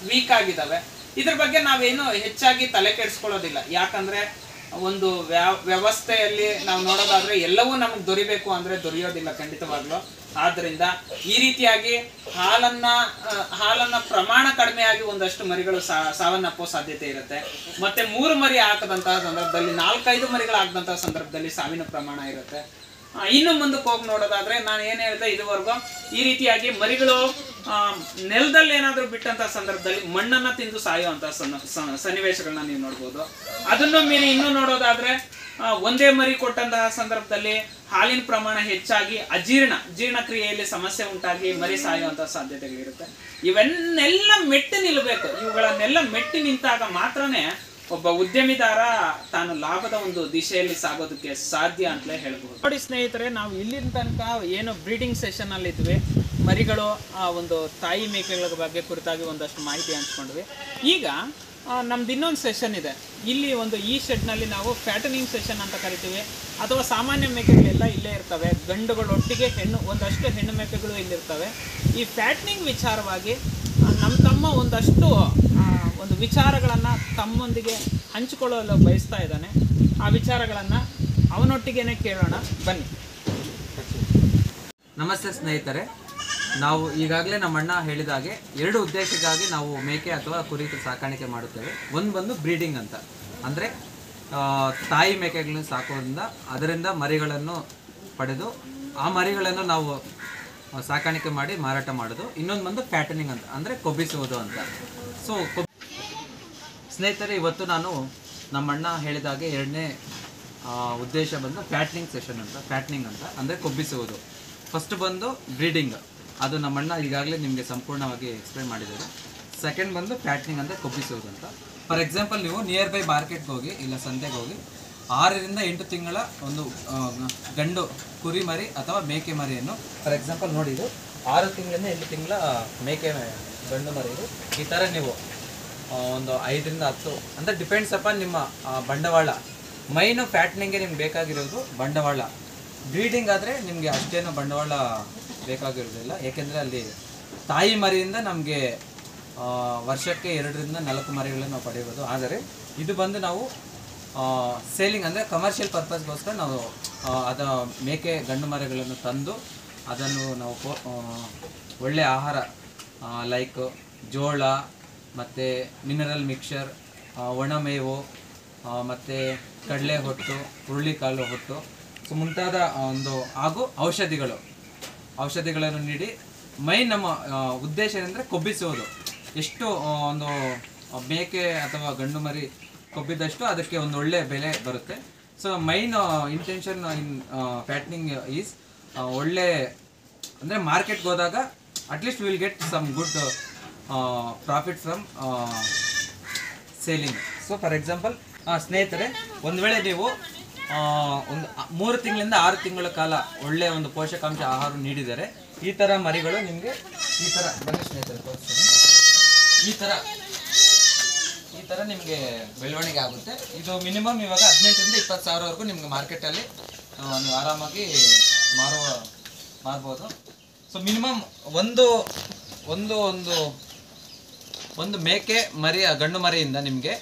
ವೀಕ್ ಆಗಿದ್ದಾವೆ. ಇದ್ರ ಬಗ್ಗೆ ನಾವೇನು ಹೆಚ್ಚಾಗಿ ತಲೆ ಕೆಡಿಸ್ಕೊಳ್ಳೋದಿಲ್ಲ. ಯಾಕಂದ್ರೆ ಒಂದು ವ್ಯವಸ್ಥೆಯಲ್ಲಿ ನಾವು ನೋಡೋದಾದ್ರೆ ಎಲ್ಲವೂ ನಮಗೆ ದೊರಿಬೇಕು ಅಂದ್ರೆ ದೊರೆಯೋದಿಲ್ಲ ಖಂಡಿತವಾಗ್ಲೂ. ಆದ್ದರಿಂದ ಈ ರೀತಿಯಾಗಿ ಹಾಲನ್ನ ಪ್ರಮಾಣ ಕಡಿಮೆಯಾಗಿ ಒಂದಷ್ಟು ಮರಿಗಳು ಸಾವನ್ನಪ್ಪೋ ಸಾಧ್ಯತೆ ಇರುತ್ತೆ. ಮತ್ತೆ 3 ಮರಿ ಹಾಕದಂತಹ ಸಂದರ್ಭದಲ್ಲಿ 4-5 ಮರಿಗಳಾಗದಂತಹ ಸಂದರ್ಭದಲ್ಲಿ ಸಾವಿನ ಪ್ರಮಾಣ ಇರುತ್ತೆ. ಇನ್ನು ಮುಂದಕ್ಕೆ ಹೋಗಿ ನೋಡೋದಾದ್ರೆ ನಾನು ಏನ್ ಹೇಳಿದೆ ಇದುವರೆಗೂ, ಈ ರೀತಿಯಾಗಿ ಮರಿಗಳು ನೆಲದಲ್ಲಿ ಏನಾದ್ರೂ ಬಿಟ್ಟಂತಹ ಸಂದರ್ಭದಲ್ಲಿ ಮಣ್ಣನ್ನ ತಿಂದು ಸಾಯುವಂತಹ ಸನ್ನಿವೇಶಗಳನ್ನ ನೀವು ನೋಡ್ಬೋದು. ಅದನ್ನು ಮೀರಿ ಇನ್ನೂ ನೋಡೋದಾದ್ರೆ ಒಂದೇ ಮರಿ ಕೊಟ್ಟಂತಹ ಸಂದರ್ಭದಲ್ಲಿ ಹಾಲಿನ ಪ್ರಮಾಣ ಹೆಚ್ಚಾಗಿ ಜೀರ್ಣಕ್ರಿಯೆಯಲ್ಲಿ ಸಮಸ್ಯೆ ಉಂಟಾಗಿ ಮರಿ ಸಾಯುವಂತಹ ಸಾಧ್ಯತೆಗಳಿರುತ್ತೆ. ಇವನ್ನೆಲ್ಲ ಮೆಟ್ಟಿ ನಿಲ್ಲಬೇಕು. ಇವುಗಳನ್ನೆಲ್ಲ ಮೆಟ್ಟಿ ನಿಂತಾಗ ಮಾತ್ರನೇ ಒಬ್ಬ ಉದ್ಯಮಿದಾರ ತಾನು ಲಾಭದ ಒಂದು ದಿಶೆಯಲ್ಲಿ ಸಾಗೋದಕ್ಕೆ ಸಾಧ್ಯ ಅಂತಲೇ ಹೇಳ್ಬೋದು. ನೋಡಿ ಸ್ನೇಹಿತರೆ, ನಾವು ಇಲ್ಲಿನ ತನಕ ಏನು ಬ್ರೀಡಿಂಗ್ ಸೆಷನ್ ಅಲ್ಲಿ ಇದ್ವಿ, ಮರಿಗಳು ಒಂದು ತಾಯಿ ಮೇಕೆಗಳ ಬಗ್ಗೆ ಕುರಿತಾಗಿ ಒಂದಷ್ಟು ಮಾಹಿತಿ ಹಂಚ್ಕೊಂಡ್ವಿ. ಈಗ ನಮ್ದು ಇನ್ನೊಂದು ಸೆಷನ್ ಇದೆ. ಇಲ್ಲಿ ಈ ಶೆಡ್ನಲ್ಲಿ ನಾವು ಫ್ಯಾಟನಿಂಗ್ ಸೆಷನ್ ಅಂತ ಕರಿತೀವಿ. ಅಥವಾ ಸಾಮಾನ್ಯ ಮೇಕೆಗಳೆಲ್ಲ ಇಲ್ಲೇ ಇರ್ತವೆ, ಗಂಡುಗಳೊಟ್ಟಿಗೆ ಒಂದಷ್ಟು ಹೆಣ್ಣು ಮೇಕೆಗಳು ಇಲ್ಲಿರ್ತವೆ. ಈ ಫ್ಯಾಟನಿಂಗ್ ವಿಚಾರವಾಗಿ ತಮ್ಮ ಒಂದಷ್ಟು ಒಂದು ವಿಚಾರಗಳನ್ನು ತಮ್ಮೊಂದಿಗೆ ಹಂಚಿಕೊಳ್ಳಲು ಬಯಸ್ತಾ ಇದ್ದಾನೆ. ಆ ವಿಚಾರಗಳನ್ನು ಅವನೊಟ್ಟಿಗೆನೆ ಕೇಳೋಣ, ಬನ್ನಿ. ನಮಸ್ತೆ ಸ್ನೇಹಿತರೆ, ನಾವು ಈಗಾಗಲೇ ನಮ್ಮ ಅಣ್ಣ ಹೇಳಿದ ಹಾಗೆ 2 ಉದ್ದೇಶಕ್ಕಾಗಿ ನಾವು ಮೇಕೆ ಅಥವಾ ಕುರಿ ಸಾಕಾಣಿಕೆ ಮಾಡುತ್ತೇವೆ. ಒಂದು ಬಂದು ಬ್ರೀಡಿಂಗ್ ಅಂತ, ಅಂದರೆ ತಾಯಿ ಮೇಕೆಗಳನ್ನು ಸಾಕೋದ್ರಿಂದ ಅದರಿಂದ ಮರಿಗಳನ್ನು ಪಡೆದು ಆ ಮರಿಗಳನ್ನು ನಾವು ಸಾಕಾಣಿಕೆ ಮಾಡಿ ಮಾರಾಟ ಮಾಡೋದು. ಇನ್ನೊಂದು ಬಂದು ಫ್ಯಾಟನಿಂಗ್ ಅಂತ, ಅಂದರೆ ಕೊಬ್ಬಿಸುವುದು ಅಂತ. ಸೊ ಸ್ನೇಹಿತರೆ, ಇವತ್ತು ನಾನು ನಮ್ಮ ಅಣ್ಣ ಹೇಳಿದ ಹಾಗೆ 2ನೇ ಉದ್ದೇಶ ಬಂದು ಫ್ಯಾಟ್ನಿಂಗ್ ಅಂತ ಅಂದರೆ ಕೊಬ್ಬಿಸುವುದು. ಫಸ್ಟ್ ಬಂದು ಬ್ರೀಡಿಂಗ್, ಅದು ನಮ್ಮಣ್ಣ ಈಗಾಗಲೇ ನಿಮಗೆ ಸಂಪೂರ್ಣವಾಗಿ ಎಕ್ಸ್ಪ್ಲೈನ್ ಮಾಡಿದ್ದಾರೆ. ಸೆಕೆಂಡ್ ಬಂದು ಫ್ಯಾಟ್ನಿಂಗ್ ಅಂದರೆ ಕೊಬ್ಬಿಸುವುದು ಅಂತ. ಫಾರ್ ಎಕ್ಸಾಂಪಲ್, ನೀವು ನಿಯರ್ ಬೈ ಮಾರ್ಕೆಟ್ಗೆ ಹೋಗಿ ಇಲ್ಲ ಸಂತೆಗೆ ಹೋಗಿ 6 ರಿಂದ 8 ತಿಂಗಳ ಒಂದು ಗಂಡು ಕುರಿ ಮರಿ ಅಥವಾ ಮೇಕೆ ಮರಿಯನ್ನು, ಫಾರ್ ಎಕ್ಸಾಂಪಲ್ ನೋಡಿ, ಇದು 6 ತಿಂಗಳಿಂದ 8 ತಿಂಗಳ ಮೇಕೆ ಗಂಡು ಮರಿ. ಇದು ಈ ಥರ ನೀವು ಒಂದು 5 ರಿಂದ 10 ಅಂದರೆ ಡಿಪೆಂಡ್ಸ್ ಅಪಾನ್ ನಿಮ್ಮ ಬಂಡವಾಳ. ಮೈನು ಫ್ಯಾಟ್ನಿಂಗ್ಗೆ ನಿಮ್ಗೆ ಬೇಕಾಗಿರೋದು ಬಂಡವಾಳ. ಬ್ರೀಡಿಂಗ್ ಆದರೆ ನಿಮಗೆ ಅಷ್ಟೇನು ಬಂಡವಾಳ ಬೇಕಾಗಿರೋದಿಲ್ಲ. ಏಕೆಂದರೆ ಅಲ್ಲಿ ತಾಯಿ ಮರಿಯಿಂದ ನಮಗೆ ವರ್ಷಕ್ಕೆ 2 ರಿಂದ 4 ಮರಿಗಳನ್ನು ನಾವು ಪಡೆಯಬಹುದು. ಆದರೆ ಇದು ಬಂದು ನಾವು ಸೇಲಿಂಗ್ ಅಂದರೆ ಕಮರ್ಷಿಯಲ್ ಪರ್ಪಸ್ಗೋಸ್ಕರ ನಾವು ಮೇಕೆ ಗಂಡು ಮರಿಗಳನ್ನು ತಂದು ಅದನ್ನು ನಾವು ಒಳ್ಳೆಯ ಆಹಾರ ಲೈಕ್ ಜೋಳ ಮತ್ತು ಮಿನರಲ್ ಮಿಕ್ಸರ್, ಒಣಮೇವು ಮತ್ತು ಕಡಲೆ ಹೊಟ್ಟು, ಹುರುಳಿಕಾಳು ಹೊಟ್ಟು, ಸೊ ಮುಂತಾದ ಹಾಗೂ ಔಷಧಿಗಳನ್ನು ನೀಡಿ ನಮ್ಮ ಉದ್ದೇಶ ಏನಂದರೆ ಕೊಬ್ಬಿಸುವುದು. ಎಷ್ಟು ಒಂದು ಮೇಕೆ ಅಥವಾ ಗಂಡು ಮರಿ ಕೊಬ್ಬಿದಷ್ಟು ಅದಕ್ಕೆ ಒಂದು ಒಳ್ಳೆಯ ಬೆಲೆ ಬರುತ್ತೆ. So main intention in fattening is ಒಳ್ಳೆ ಅಂದರೆ ಮಾರ್ಕೆಟ್ಗೆ ಹೋದಾಗ at least will get some good profit from selling. So for example ಸ್ನೇಹಿತರೆ, ಒಂದು ವೇಳೆ ನೀವು ಒಂದು 3 ತಿಂಗಳಿಂದ 6 ತಿಂಗಳ ಕಾಲ ಒಳ್ಳೆಯ ಒಂದು ಪೋಷಕಾಂಶ ಆಹಾರ ನೀಡಿದರೆ ಈ ಥರ ಮರಿಗಳು ನಿಮಗೆ ಈ ಥರ ಬನ್ನಿ ಸ್ನೇಹಿತರೆ ತೋರಿಸ್ತೀನಿ. ಈ ಥರ ನಿಮಗೆ ಬೆಳವಣಿಗೆ ಆಗುತ್ತೆ. ಇದು ಮಿನಿಮಮ್ ಇವಾಗ 18 ರಿಂದ 20 ಸಾವಿರವರೆಗೂ ನಿಮಗೆ ಮಾರ್ಕೆಟಲ್ಲಿ ನೀವು ಆರಾಮಾಗಿ ಮಾರ್ಬೋದು. ಸೊ ಮಿನಿಮಮ್ ಒಂದು ಒಂದು ಒಂದು ಮೇಕೆ ಮರಿ ಗಂಡು ಮರಿಯಿಂದ ನಿಮಗೆ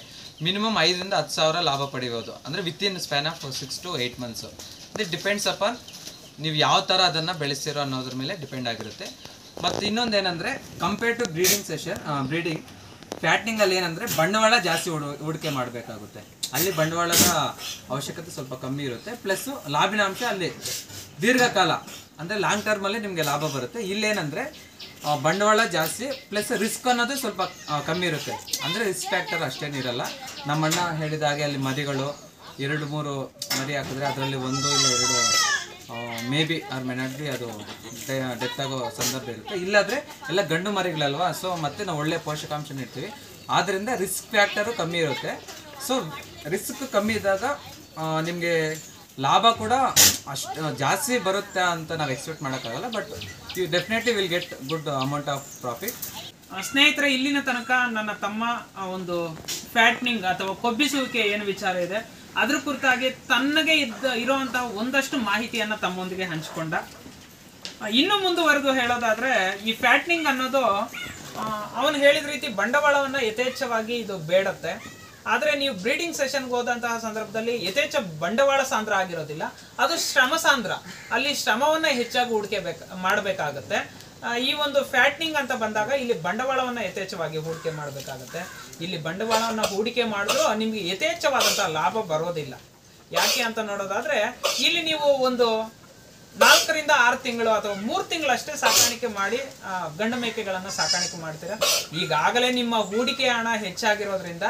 ಮಿನಿಮಮ್ 5ರಿಂದ 10,000 ಲಾಭ ಪಡಿಬೋದು. ಅಂದರೆ within span of 6 to 8 months. ಇದು ಡಿಪೆಂಡ್ಸ್ ಅಪಾನ್ ನೀವು ಯಾವ ಥರ ಅದನ್ನು ಬೆಳೆಸ್ತಿರೋ ಅನ್ನೋದ್ರ ಮೇಲೆ ಡಿಪೆಂಡ್ ಆಗಿರುತ್ತೆ. ಮತ್ತು ಇನ್ನೊಂದೇನೆಂದರೆ ಕಂಪೇರ್ ಟು ಬ್ರೀಡಿಂಗ್ ಫ್ಯಾಟ್ನಿಂಗಲ್ಲಿ ಏನಂದರೆ ಬಂಡವಾಳ ಜಾಸ್ತಿ ಹೂಡಿಕೆ ಮಾಡಬೇಕಾಗುತ್ತೆ. ಅಲ್ಲಿ ಬಂಡವಾಳದ ಅವಶ್ಯಕತೆ ಸ್ವಲ್ಪ ಕಮ್ಮಿ ಇರುತ್ತೆ. ಪ್ಲಸ್ಸು ಲಾಭಿನಾಂಶ ಅಲ್ಲಿ ದೀರ್ಘಕಾಲ ಅಂದರೆ ಲಾಂಗ್ ಟರ್ಮಲ್ಲಿ ನಿಮಗೆ ಲಾಭ ಬರುತ್ತೆ. ಇಲ್ಲೇನೆಂದರೆ ಬಂಡವಾಳ ಜಾಸ್ತಿ ಪ್ಲಸ್ ರಿಸ್ಕ್ ಅನ್ನೋದು ಸ್ವಲ್ಪ ಕಮ್ಮಿ ಇರುತ್ತೆ. ಅಂದರೆ ರಿಸ್ಕ್ ಫ್ಯಾಕ್ಟರ್ ಅಷ್ಟೇನಿರಲ್ಲ. ನಮ್ಮಣ್ಣ ಹೇಳಿದ ಹಾಗೆ ಅಲ್ಲಿ ಮರಿಗಳು 2-3 ಮರಿ ಹಾಕಿದ್ರೆ ಅದರಲ್ಲಿ 1 ಇಲ್ಲ 2 may be or may not be ಅದು ಡೆತ್ ಆಗೋ ಸಂದರ್ಭ ಇರುತ್ತೆ. ಇಲ್ಲಾದರೆ ಎಲ್ಲ ಗಂಡು ಮರಿಗಳಲ್ವಾ, ಸೊ ಮತ್ತೆ ನಾವು ಒಳ್ಳೆ ಪೋಷಕಾಂಶ ನೀಡ್ತೀವಿ. ಆದ್ದರಿಂದ ರಿಸ್ಕ್ ಫ್ಯಾಕ್ಟರು ಕಮ್ಮಿ ಇರುತ್ತೆ. ಸೊ ರಿಸ್ಕ್ ಕಮ್ಮಿ ಇದ್ದಾಗ ನಿಮಗೆ ಲಾಭ ಕೂಡ ಅಷ್ಟು ಜಾಸ್ತಿ ಬರುತ್ತೆ ಅಂತ ನಾವು ಎಕ್ಸ್ಪೆಕ್ಟ್ ಮಾಡೋಕ್ಕಾಗಲ್ಲ. But you definitely will get good amount of profit. ಸ್ನೇಹಿತರೆ, ಇಲ್ಲಿನ ತನಕ ನನ್ನ ತಮ್ಮ ಒಂದು ಫ್ಯಾಟ್ನಿಂಗ್ ಅಥವಾ ಕೊಬ್ಬಿಸುವಿಕೆ ಏನು ವಿಚಾರ ಇದೆ ಅದ್ರ ಕುರಿತಾಗಿ ತನ್ನಗೆ ಇರುವಂತಹ ಒಂದಷ್ಟು ಮಾಹಿತಿಯನ್ನು ತಮ್ಮೊಂದಿಗೆ ಹಂಚಿಕೊಂಡ. ಇನ್ನು ಮುಂದುವರೆದು ಹೇಳೋದಾದ್ರೆ ಈ ಫ್ಯಾಟ್ನಿಂಗ್ ಅನ್ನೋದು ಅವನು ಹೇಳಿದ ರೀತಿ ಬಂಡವಾಳವನ್ನು ಯಥೇಚ್ಛವಾಗಿ ಇದು ಬೇಡತ್ತೆ. ಆದರೆ ನೀವು ಬ್ರೀಡಿಂಗ್ ಸೆಷನ್ಗೆ ಹೋದಂತಹ ಸಂದರ್ಭದಲ್ಲಿ ಯಥೇಚ್ಛ ಬಂಡವಾಳ ಸಾಂದ್ರ ಆಗಿರೋದಿಲ್ಲ, ಅದು ಶ್ರಮ ಸಾಂದ್ರ. ಅಲ್ಲಿ ಶ್ರಮವನ್ನ ಹೆಚ್ಚಾಗಿ ಹೂಡಿಕೆ ಮಾಡಬೇಕಾಗತ್ತೆ. ಈ ಒಂದು ಫ್ಯಾಟ್ನಿಂಗ್ ಅಂತ ಬಂದಾಗ ಇಲ್ಲಿ ಬಂಡವಾಳವನ್ನು ಯಥೇಚ್ಛವಾಗಿ ಹೂಡಿಕೆ ಮಾಡಬೇಕಾಗತ್ತೆ. ಇಲ್ಲಿ ಬಂಡವಾಳವನ್ನು ಹೂಡಿಕೆ ಮಾಡಿದ್ರು ನಿಮಗೆ ಯಥೇಚ್ಛವಾದಂತಹ ಲಾಭ ಬರೋದಿಲ್ಲ. ಯಾಕೆ ಅಂತ ನೋಡೋದಾದ್ರೆ ಇಲ್ಲಿ ನೀವು ಒಂದು 4 ರಿಂದ 6 ತಿಂಗಳು ಅಥವಾ 3 ತಿಂಗಳಷ್ಟೇ ಸಾಕಾಣಿಕೆ ಮಾಡಿ ಗಂಡು ಮೇಕೆಗಳನ್ನು ಸಾಕಾಣಿಕೆ ಮಾಡ್ತೀರಾ. ಈಗಾಗಲೇ ನಿಮ್ಮ ಹೂಡಿಕೆ ಹಣ ಹೆಚ್ಚಾಗಿರೋದ್ರಿಂದ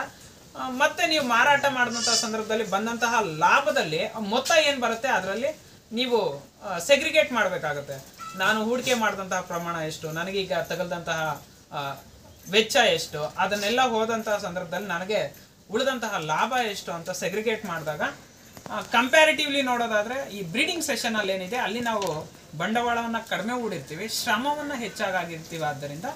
ಮತ್ತೆ ನೀವು ಮಾರಾಟ ಮಾಡಿದಂತಹ ಸಂದರ್ಭದಲ್ಲಿ ಬಂದಂತಹ ಲಾಭದಲ್ಲಿ ಮೊತ್ತ ಏನು ಬರುತ್ತೆ ಅದರಲ್ಲಿ ನೀವು ಸೆಗ್ರಿಗೇಟ್ ಮಾಡಬೇಕಾಗುತ್ತೆ. ನಾನು ಹೂಡಿಕೆ ಮಾಡಿದಂತಹ ಪ್ರಮಾಣ ಎಷ್ಟು, ನನಗೀಗ ತಗಲ್ದಂತಹ ವೆಚ್ಚ ಎಷ್ಟು, ಅದನ್ನೆಲ್ಲ ಹೋದಂತಹ ಸಂದರ್ಭದಲ್ಲಿ ನನಗೆ ಉಳಿದಂತಹ ಲಾಭ ಎಷ್ಟು ಅಂತ ಸೆಗ್ರಿಗೇಟ್ ಮಾಡಿದಾಗ ಕಂಪ್ಯಾರಿಟಿವ್ಲಿ ನೋಡೋದಾದ್ರೆ ಈ ಬ್ರೀಡಿಂಗ್ ಸೆಷನ್ ಅಲ್ಲಿ ಏನಿದೆ ಅಲ್ಲಿ ನಾವು ಬಂಡವಾಳವನ್ನು ಕಡಿಮೆ ಹೂಡಿರ್ತೀವಿ, ಶ್ರಮವನ್ನು ಹೆಚ್ಚಾಗಿರ್ತೀವಿ. ಆದ್ದರಿಂದ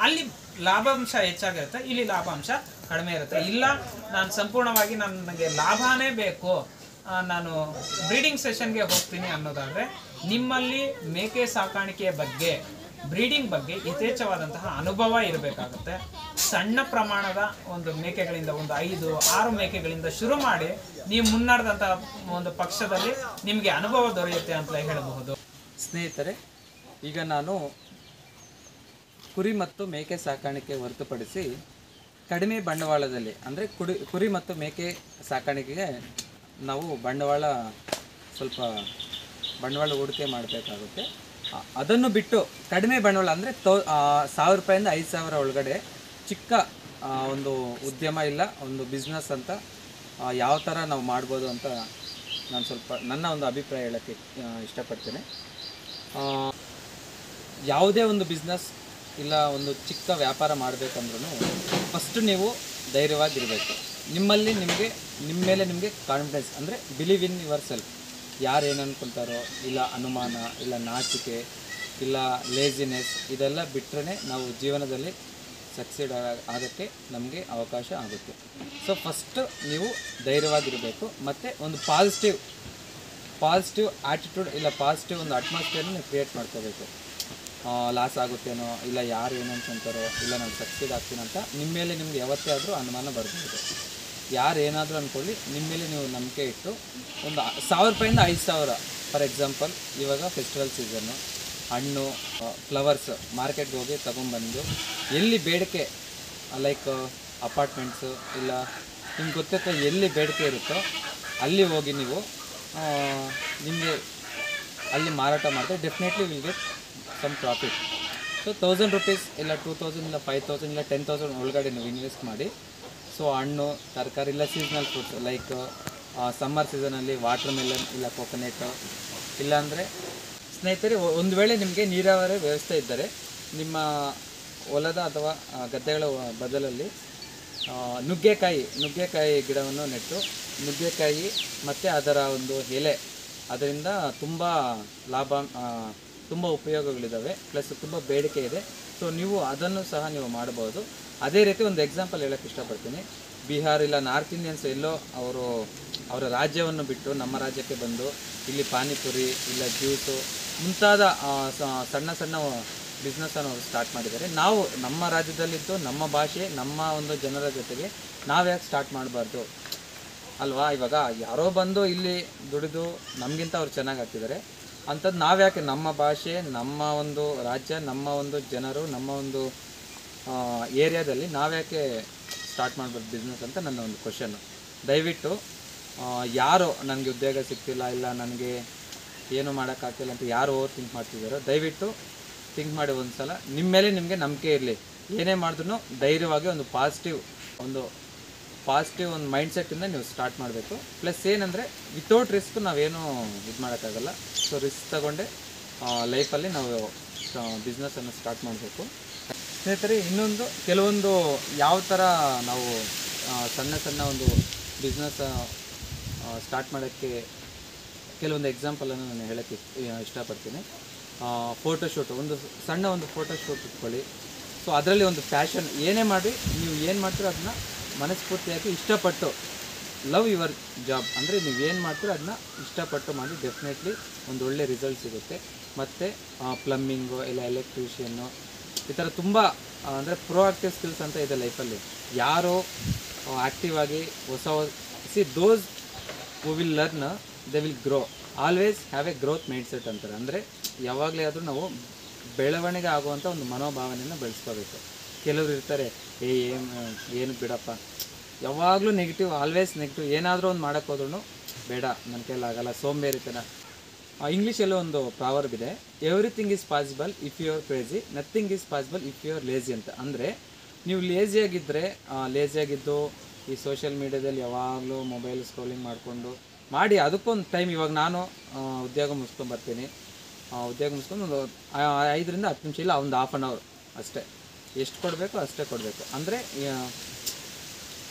ಅಲ್ಲಿ ಲಾಭಾಂಶ ಹೆಚ್ಚಾಗಿರುತ್ತೆ, ಇಲ್ಲಿ ಲಾಭಾಂಶ ಕಡಿಮೆ ಇರುತ್ತೆ. ಇಲ್ಲ ನಾನು ಸಂಪೂರ್ಣವಾಗಿ ನನಗೆ ಲಾಭನೇ ಬೇಕು, ನಾನು ಬ್ರೀಡಿಂಗ್ ಸೆಷನ್ಗೆ ಹೋಗ್ತೀನಿ ಅನ್ನೋದಾದರೆ ನಿಮ್ಮಲ್ಲಿ ಮೇಕೆ ಸಾಕಾಣಿಕೆಯ ಬಗ್ಗೆ ಬ್ರೀಡಿಂಗ್ ಬಗ್ಗೆ ಯಥೇಚ್ಛವಾದಂತಹ ಅನುಭವ ಇರಬೇಕಾಗುತ್ತೆ. ಸಣ್ಣ ಪ್ರಮಾಣದ ಒಂದು ಮೇಕೆಗಳಿಂದ ಒಂದು 5-6 ಮೇಕೆಗಳಿಂದ ಶುರು ಮಾಡಿ ನೀವು ಮುನ್ನಡೆದಂತಹ ಒಂದು ಪಕ್ಷದಲ್ಲಿ ನಿಮಗೆ ಅನುಭವ ದೊರೆಯುತ್ತೆ ಅಂತ ಹೇಳಬಹುದು. ಸ್ನೇಹಿತರೆ, ಈಗ ನಾನು ಕುರಿ ಮತ್ತು ಮೇಕೆ ಸಾಕಾಣಿಕೆ ಹೊರತುಪಡಿಸಿ ಕಡಿಮೆ ಬಂಡವಾಳದಲ್ಲಿ ಅಂದರೆ ಕುರಿ ಮತ್ತು ಮೇಕೆ ಸಾಕಾಣಿಕೆಗೆ ನಾವು ಸ್ವಲ್ಪ ಬಂಡವಾಳ ಹೂಡಿಕೆ ಮಾಡಬೇಕಾಗುತ್ತೆ. ಅದನ್ನು ಬಿಟ್ಟು ಕಡಿಮೆ ಬಂಡವಾಳ ಅಂದರೆ 1,000 ರೂಪಾಯಿಂದ 5,000 ಒಳಗಡೆ ಚಿಕ್ಕ ಒಂದು ಉದ್ಯಮ ಇಲ್ಲ ಒಂದು ಬಿಸ್ನೆಸ್ ಅಂತ ಯಾವ ಥರ ನಾವು ಮಾಡ್ಬೋದು ಅಂತ ನಾನು ಸ್ವಲ್ಪ ನನ್ನ ಒಂದು ಅಭಿಪ್ರಾಯ ಹೇಳೋಕ್ಕೆ ಇಷ್ಟಪಡ್ತೇನೆ. ಯಾವುದೇ ಒಂದು ಬಿಸ್ನೆಸ್ ಇಲ್ಲ ಒಂದು ಚಿಕ್ಕ ವ್ಯಾಪಾರ ಮಾಡಬೇಕಂದ್ರೂ ಫಸ್ಟ್ ನೀವು ಧೈರ್ಯವಾಗಿರಬೇಕು. ನಿಮ್ಮ ಮೇಲೆ ನಿಮಗೆ ಕಾನ್ಫಿಡೆನ್ಸ್ ಅಂದರೆ ಬಿಲೀವ್ ಇನ್ ಯುವರ್ ಸೆಲ್ಫ್. ಯಾರು ಏನು ಅಂದ್ಕೊಳ್ತಾರೋ, ಇಲ್ಲ ಅನುಮಾನ, ಇಲ್ಲ ನಾಚಿಕೆ, ಇಲ್ಲ ಲೇಜಿನೆಸ್, ಇದೆಲ್ಲ ಬಿಟ್ಟರೆ ನಾವು ಜೀವನದಲ್ಲಿ ಸಕ್ಸೀಡ್ ಆಗೋಕ್ಕೆ ನಮಗೆ ಅವಕಾಶ ಆಗುತ್ತೆ. ಸೊ ಫಸ್ಟು ನೀವು ಧೈರ್ಯವಾಗಿರಬೇಕು ಮತ್ತು ಒಂದು ಪಾಸಿಟಿವ್ ಆ್ಯಟಿಟ್ಯೂಡ್ ಇಲ್ಲ ಪಾಸಿಟಿವ್ ಒಂದು ಅಟ್ಮಾಸ್ಫಿಯರ್ನ ನೀವು ಕ್ರಿಯೇಟ್ ಮಾಡ್ಕೋಬೇಕು. ಲಾಸ್ ಆಗುತ್ತೇನೋ, ಇಲ್ಲ ಯಾರು ಏನು ಅಂತಾರೋ, ಇಲ್ಲ ನಾನು ಸಕ್ಸೀಡ್ ಆಗ್ತೀನಿ ಅಂತ ನಿಮ್ಮ ಮೇಲೆ ನಿಮ್ಗೆ ಯಾವತ್ತೇ ಆದರೂ ಅನುಮಾನ ಬರ್ಬೋದು. ಯಾರು ಏನಾದರೂ ಅಂದ್ಕೊಳ್ಳಿ, ನಿಮ್ಮ ಮೇಲೆ ನೀವು ನಂಬಿಕೆ ಇಟ್ಟು ಒಂದು 1,000 ರೂಪಾಯಿಂದ 5,000 ಫಾರ್ ಎಕ್ಸಾಂಪಲ್ ಇವಾಗ ಫೆಸ್ಟಿವಲ್ ಸೀಸನ್ನು, ಹಣ್ಣು, ಫ್ಲವರ್ಸ್ ಮಾರ್ಕೆಟ್ಗೆ ಹೋಗಿ ತೊಗೊಂಬಂದು ಎಲ್ಲಿ ಬೇಡಿಕೆ ಲೈಕ್ ಅಪಾರ್ಟ್ಮೆಂಟ್ಸು ಇಲ್ಲ ನಿಮ್ಗೆ ಗೊತ್ತಿರ್ತೋ ಎಲ್ಲಿ ಬೇಡಿಕೆ ಇರುತ್ತೋ ಅಲ್ಲಿ ಹೋಗಿ ನೀವು ನಿಮಗೆ ಅಲ್ಲಿ ಮಾರಾಟ ಮಾಡಿದ್ರೆ definitely will get some profit. So 1,000 rupees ಇಲ್ಲ 2,000 ಇಲ್ಲ 5,000 ಇಲ್ಲ 10,000 ಒಳಗಡೆ ನೀವು ಇನ್ವೆಸ್ಟ್ ಮಾಡಿ. ಸೊ ಹಣ್ಣು, ತರಕಾರಿ ಇಲ್ಲ ಸೀಸನಲ್ ಫ್ರೂಟ್ಸ್ ಲೈಕ್ ಸಮ್ಮರ್ ಸೀಸನಲ್ಲಿ ವಾಟರ್ ಮೆಲನ್ ಇಲ್ಲ ಕೊಕೊನೆಟ್, ಇಲ್ಲಾಂದರೆ ಸ್ನೇಹಿತರೆ ಒಂದು ವೇಳೆ ನಿಮಗೆ ನೀರಾವರಿ ವ್ಯವಸ್ಥೆ ಇದ್ದರೆ ನಿಮ್ಮ ಹೊಲದ ಅಥವಾ ಗದ್ದೆಗಳ ಬದಲಲ್ಲಿ ನುಗ್ಗೆಕಾಯಿ ಗಿಡವನ್ನು ನೆಟ್ಟು ನುಗ್ಗೆಕಾಯಿ ಮತ್ತು ಅದರ ಒಂದು ಎಲೆ ಅದರಿಂದ ತುಂಬ ಉಪಯೋಗಗಳಿದ್ದಾವೆ, ಪ್ಲಸ್ ತುಂಬ ಬೇಡಿಕೆ ಇದೆ. ಸೊ ನೀವು ಅದನ್ನು ಸಹ ನೀವು ಮಾಡ್ಬೋದು. ಅದೇ ರೀತಿ ಒಂದು ಎಕ್ಸಾಂಪಲ್ ಹೇಳೋಕ್ಕೆ ಇಷ್ಟಪಡ್ತೀನಿ. ಬಿಹಾರ್ ಇಲ್ಲ ನಾರ್ತ್ ಇಂಡಿಯನ್ಸ್ ಎಲ್ಲೋ ಅವರ ರಾಜ್ಯವನ್ನು ಬಿಟ್ಟು ನಮ್ಮ ರಾಜ್ಯಕ್ಕೆ ಬಂದು ಇಲ್ಲಿ ಪಾನಿಪುರಿ ಇಲ್ಲ ಜ್ಯೂಸು ಮುಂತಾದ ಸಣ್ಣ ಬಿಸ್ನೆಸ್ಸನ್ನು ಅವರು ಸ್ಟಾರ್ಟ್ ಮಾಡಿದ್ದಾರೆ. ನಾವು ನಮ್ಮ ರಾಜ್ಯದಲ್ಲಿದ್ದು ನಮ್ಮ ಭಾಷೆ ನಮ್ಮ ಒಂದು ಜನರ ಜೊತೆಗೆ ನಾವು ಯಾಕೆ ಸ್ಟಾರ್ಟ್ ಮಾಡಬಾರ್ದು ಅಲ್ವಾ? ಇವಾಗ ಯಾರೋ ಬಂದು ಇಲ್ಲಿ ದುಡಿದು ನಮಗಿಂತ ಅವ್ರು ಚೆನ್ನಾಗಿ ಆಗ್ತಿದ್ದಾರೆ ಅಂಥದ್ದು ನಾವ್ಯಾಕೆ ನಮ್ಮ ಭಾಷೆ ನಮ್ಮ ಒಂದು ರಾಜ್ಯ ನಮ್ಮ ಒಂದು ಜನರು ನಮ್ಮ ಒಂದು ಏರಿಯಾದಲ್ಲಿ ನಾವ್ಯಾಕೆ ಸ್ಟಾರ್ಟ್ ಮಾಡ್ಬೋದು ಬಿಸ್ನೆಸ್ ಅಂತ ನನ್ನ ಒಂದು ಕ್ವಶನ್ನು. ದಯವಿಟ್ಟು ಯಾರು ನನಗೆ ಉದ್ಯೋಗ ಸಿಗ್ತಿಲ್ಲ ಇಲ್ಲ ನನಗೆ ಏನು ಮಾಡೋಕ್ಕಾಗ್ತಿಲ್ಲ ಅಂತ ಯಾರು ಓವರ್ ಥಿಂಕ್ ಮಾಡ್ತಿದ್ದಾರೋ ದಯವಿಟ್ಟು ಥಿಂಕ್ ಮಾಡಿ ಒಂದು ಸಲ. ನಿಮ್ಮ ಮೇಲೆ ನಿಮಗೆ ನಂಬಿಕೆ ಇರಲಿ. ಏನೇ ಮಾಡಿದ್ರೂ ಧೈರ್ಯವಾಗಿ ಒಂದು ಪಾಸಿಟಿವ್ ಒಂದು ಮೈಂಡ್ಸೆಟ್ಟಿಂದ ನೀವು ಸ್ಟಾರ್ಟ್ ಮಾಡಬೇಕು. ಪ್ಲಸ್ ಏನಂದರೆ ವಿತೌಟ್ ರಿಸ್ಕ್ ನಾವೇನು ಇದು ಮಾಡೋಕ್ಕಾಗಲ್ಲ. ಸೊ ರಿಸ್ಕ್ ತಗೊಂಡೆ ಲೈಫಲ್ಲಿ ನಾವು ಬಿಸ್ನೆಸ್ಸನ್ನು ಸ್ಟಾರ್ಟ್ ಮಾಡಬೇಕು. ಸ್ನೇಹಿತರೆ, ಇನ್ನೊಂದು ಕೆಲವೊಂದು ಯಾವ ಥರ ನಾವು ಸಣ್ಣ ಒಂದು ಬಿಸ್ನೆಸ್ ಸ್ಟಾರ್ಟ್ ಮಾಡೋಕ್ಕೆ ಕೆಲವೊಂದು ಎಕ್ಸಾಂಪಲನ್ನು ನಾನು ಹೇಳೋಕ್ಕೆ ಇಷ್ಟಪಡ್ತೀನಿ. ಫೋಟೋಶೂಟ್, ಒಂದು ಫೋಟೋಶೂಟ್ ಇಟ್ಕೊಳ್ಳಿ. ಸೊ ಅದರಲ್ಲಿ ಒಂದು ಪ್ಯಾಷನ್, ಏನೇ ಮಾಡಿ ನೀವು ಏನು ಮಾಡ್ತೀರೋ ಅದನ್ನ ಮನಸ್ಫೂರ್ತಿಯಾಗಿ ಇಷ್ಟಪಟ್ಟು, ಲವ್ ಯುವರ್ ಜಾಬ್ ಅಂದರೆ ನೀವು ಏನು ಮಾಡ್ತೀರೋ ಅದನ್ನ ಇಷ್ಟಪಟ್ಟು ಮಾಡಿ ಡೆಫಿನೆಟ್ಲಿ ಒಂದು ಒಳ್ಳೆ ರಿಸಲ್ಟ್ ಸಿಗುತ್ತೆ. ಮತ್ತು ಪ್ಲಮ್ಮಿಂಗು ಇಲ್ಲ ಎಲೆಕ್ಟ್ರಿಷಿಯನ್ನು ಈ ಥರ ತುಂಬ ಅಂದರೆ ಪ್ರೋಆಕ್ಟಿವ್ ಸ್ಕಿಲ್ಸ್ ಅಂತ ಇದೆ ಲೈಫಲ್ಲಿ. ಯಾರು ಆ್ಯಕ್ಟಿವ್ ಆಗಿ those who will learn they will grow. Always have a growth mindset ಅಂತಾರೆ. ಅಂದರೆ ಯಾವಾಗಲೇ ಆದರೂ ನಾವು ಬೆಳವಣಿಗೆ ಆಗುವಂಥ ಒಂದು ಮನೋಭಾವನೆಯನ್ನು ಬೆಳೆಸ್ಕೋಬೇಕು. ಕೆಲವರು ಇರ್ತಾರೆ, ಏನು ಬಿಡಪ್ಪ, ಯಾವಾಗಲೂ ನೆಗೆಟಿವ್, ಆಲ್ವೇಸ್ ನೆಗೆಟಿವ್. ಏನಾದರೂ ಒಂದು ಮಾಡೋಕ್ಕೆ ಹೋದ್ರೂ ಬೇಡ, ನನ್ನ ಕೈಲಾಗಲ್ಲ, ಸೋಂಬೇರಿತನ. ಇಂಗ್ಲೀಷಲ್ಲೂ ಒಂದು ಪ್ರಾವರ್ಬ್ ಇದೆ, everything is possible if you are crazy, nothing is possible if you are lazy ಅಂತ. ಅಂದರೆ ನೀವು ಲೇಜಿಯಾಗಿದ್ದು ಈ ಸೋಷಿಯಲ್ ಮೀಡ್ಯಾದಲ್ಲಿ ಯಾವಾಗಲೂ ಮೊಬೈಲ್ ಸ್ಕ್ರೋಲಿಂಗ್ ಮಾಡಿಕೊಂಡು ಮಾಡಿ ಅದಕ್ಕೊಂದು ಟೈಮ್. ಇವಾಗ ನಾನು ಉದ್ಯೋಗ ಮುಗಿಸ್ಕೊಂಡು ಒಂದು 5ರಿಂದ 10 ನಿಮಿಷ ಇಲ್ಲ ಒಂದು ಹಾಫ್ ಆನ್ ಅವರ್ ಅಷ್ಟೇ. ಎಷ್ಟು ಕೊಡಬೇಕು ಅಷ್ಟೇ ಕೊಡಬೇಕು. ಅಂದರೆ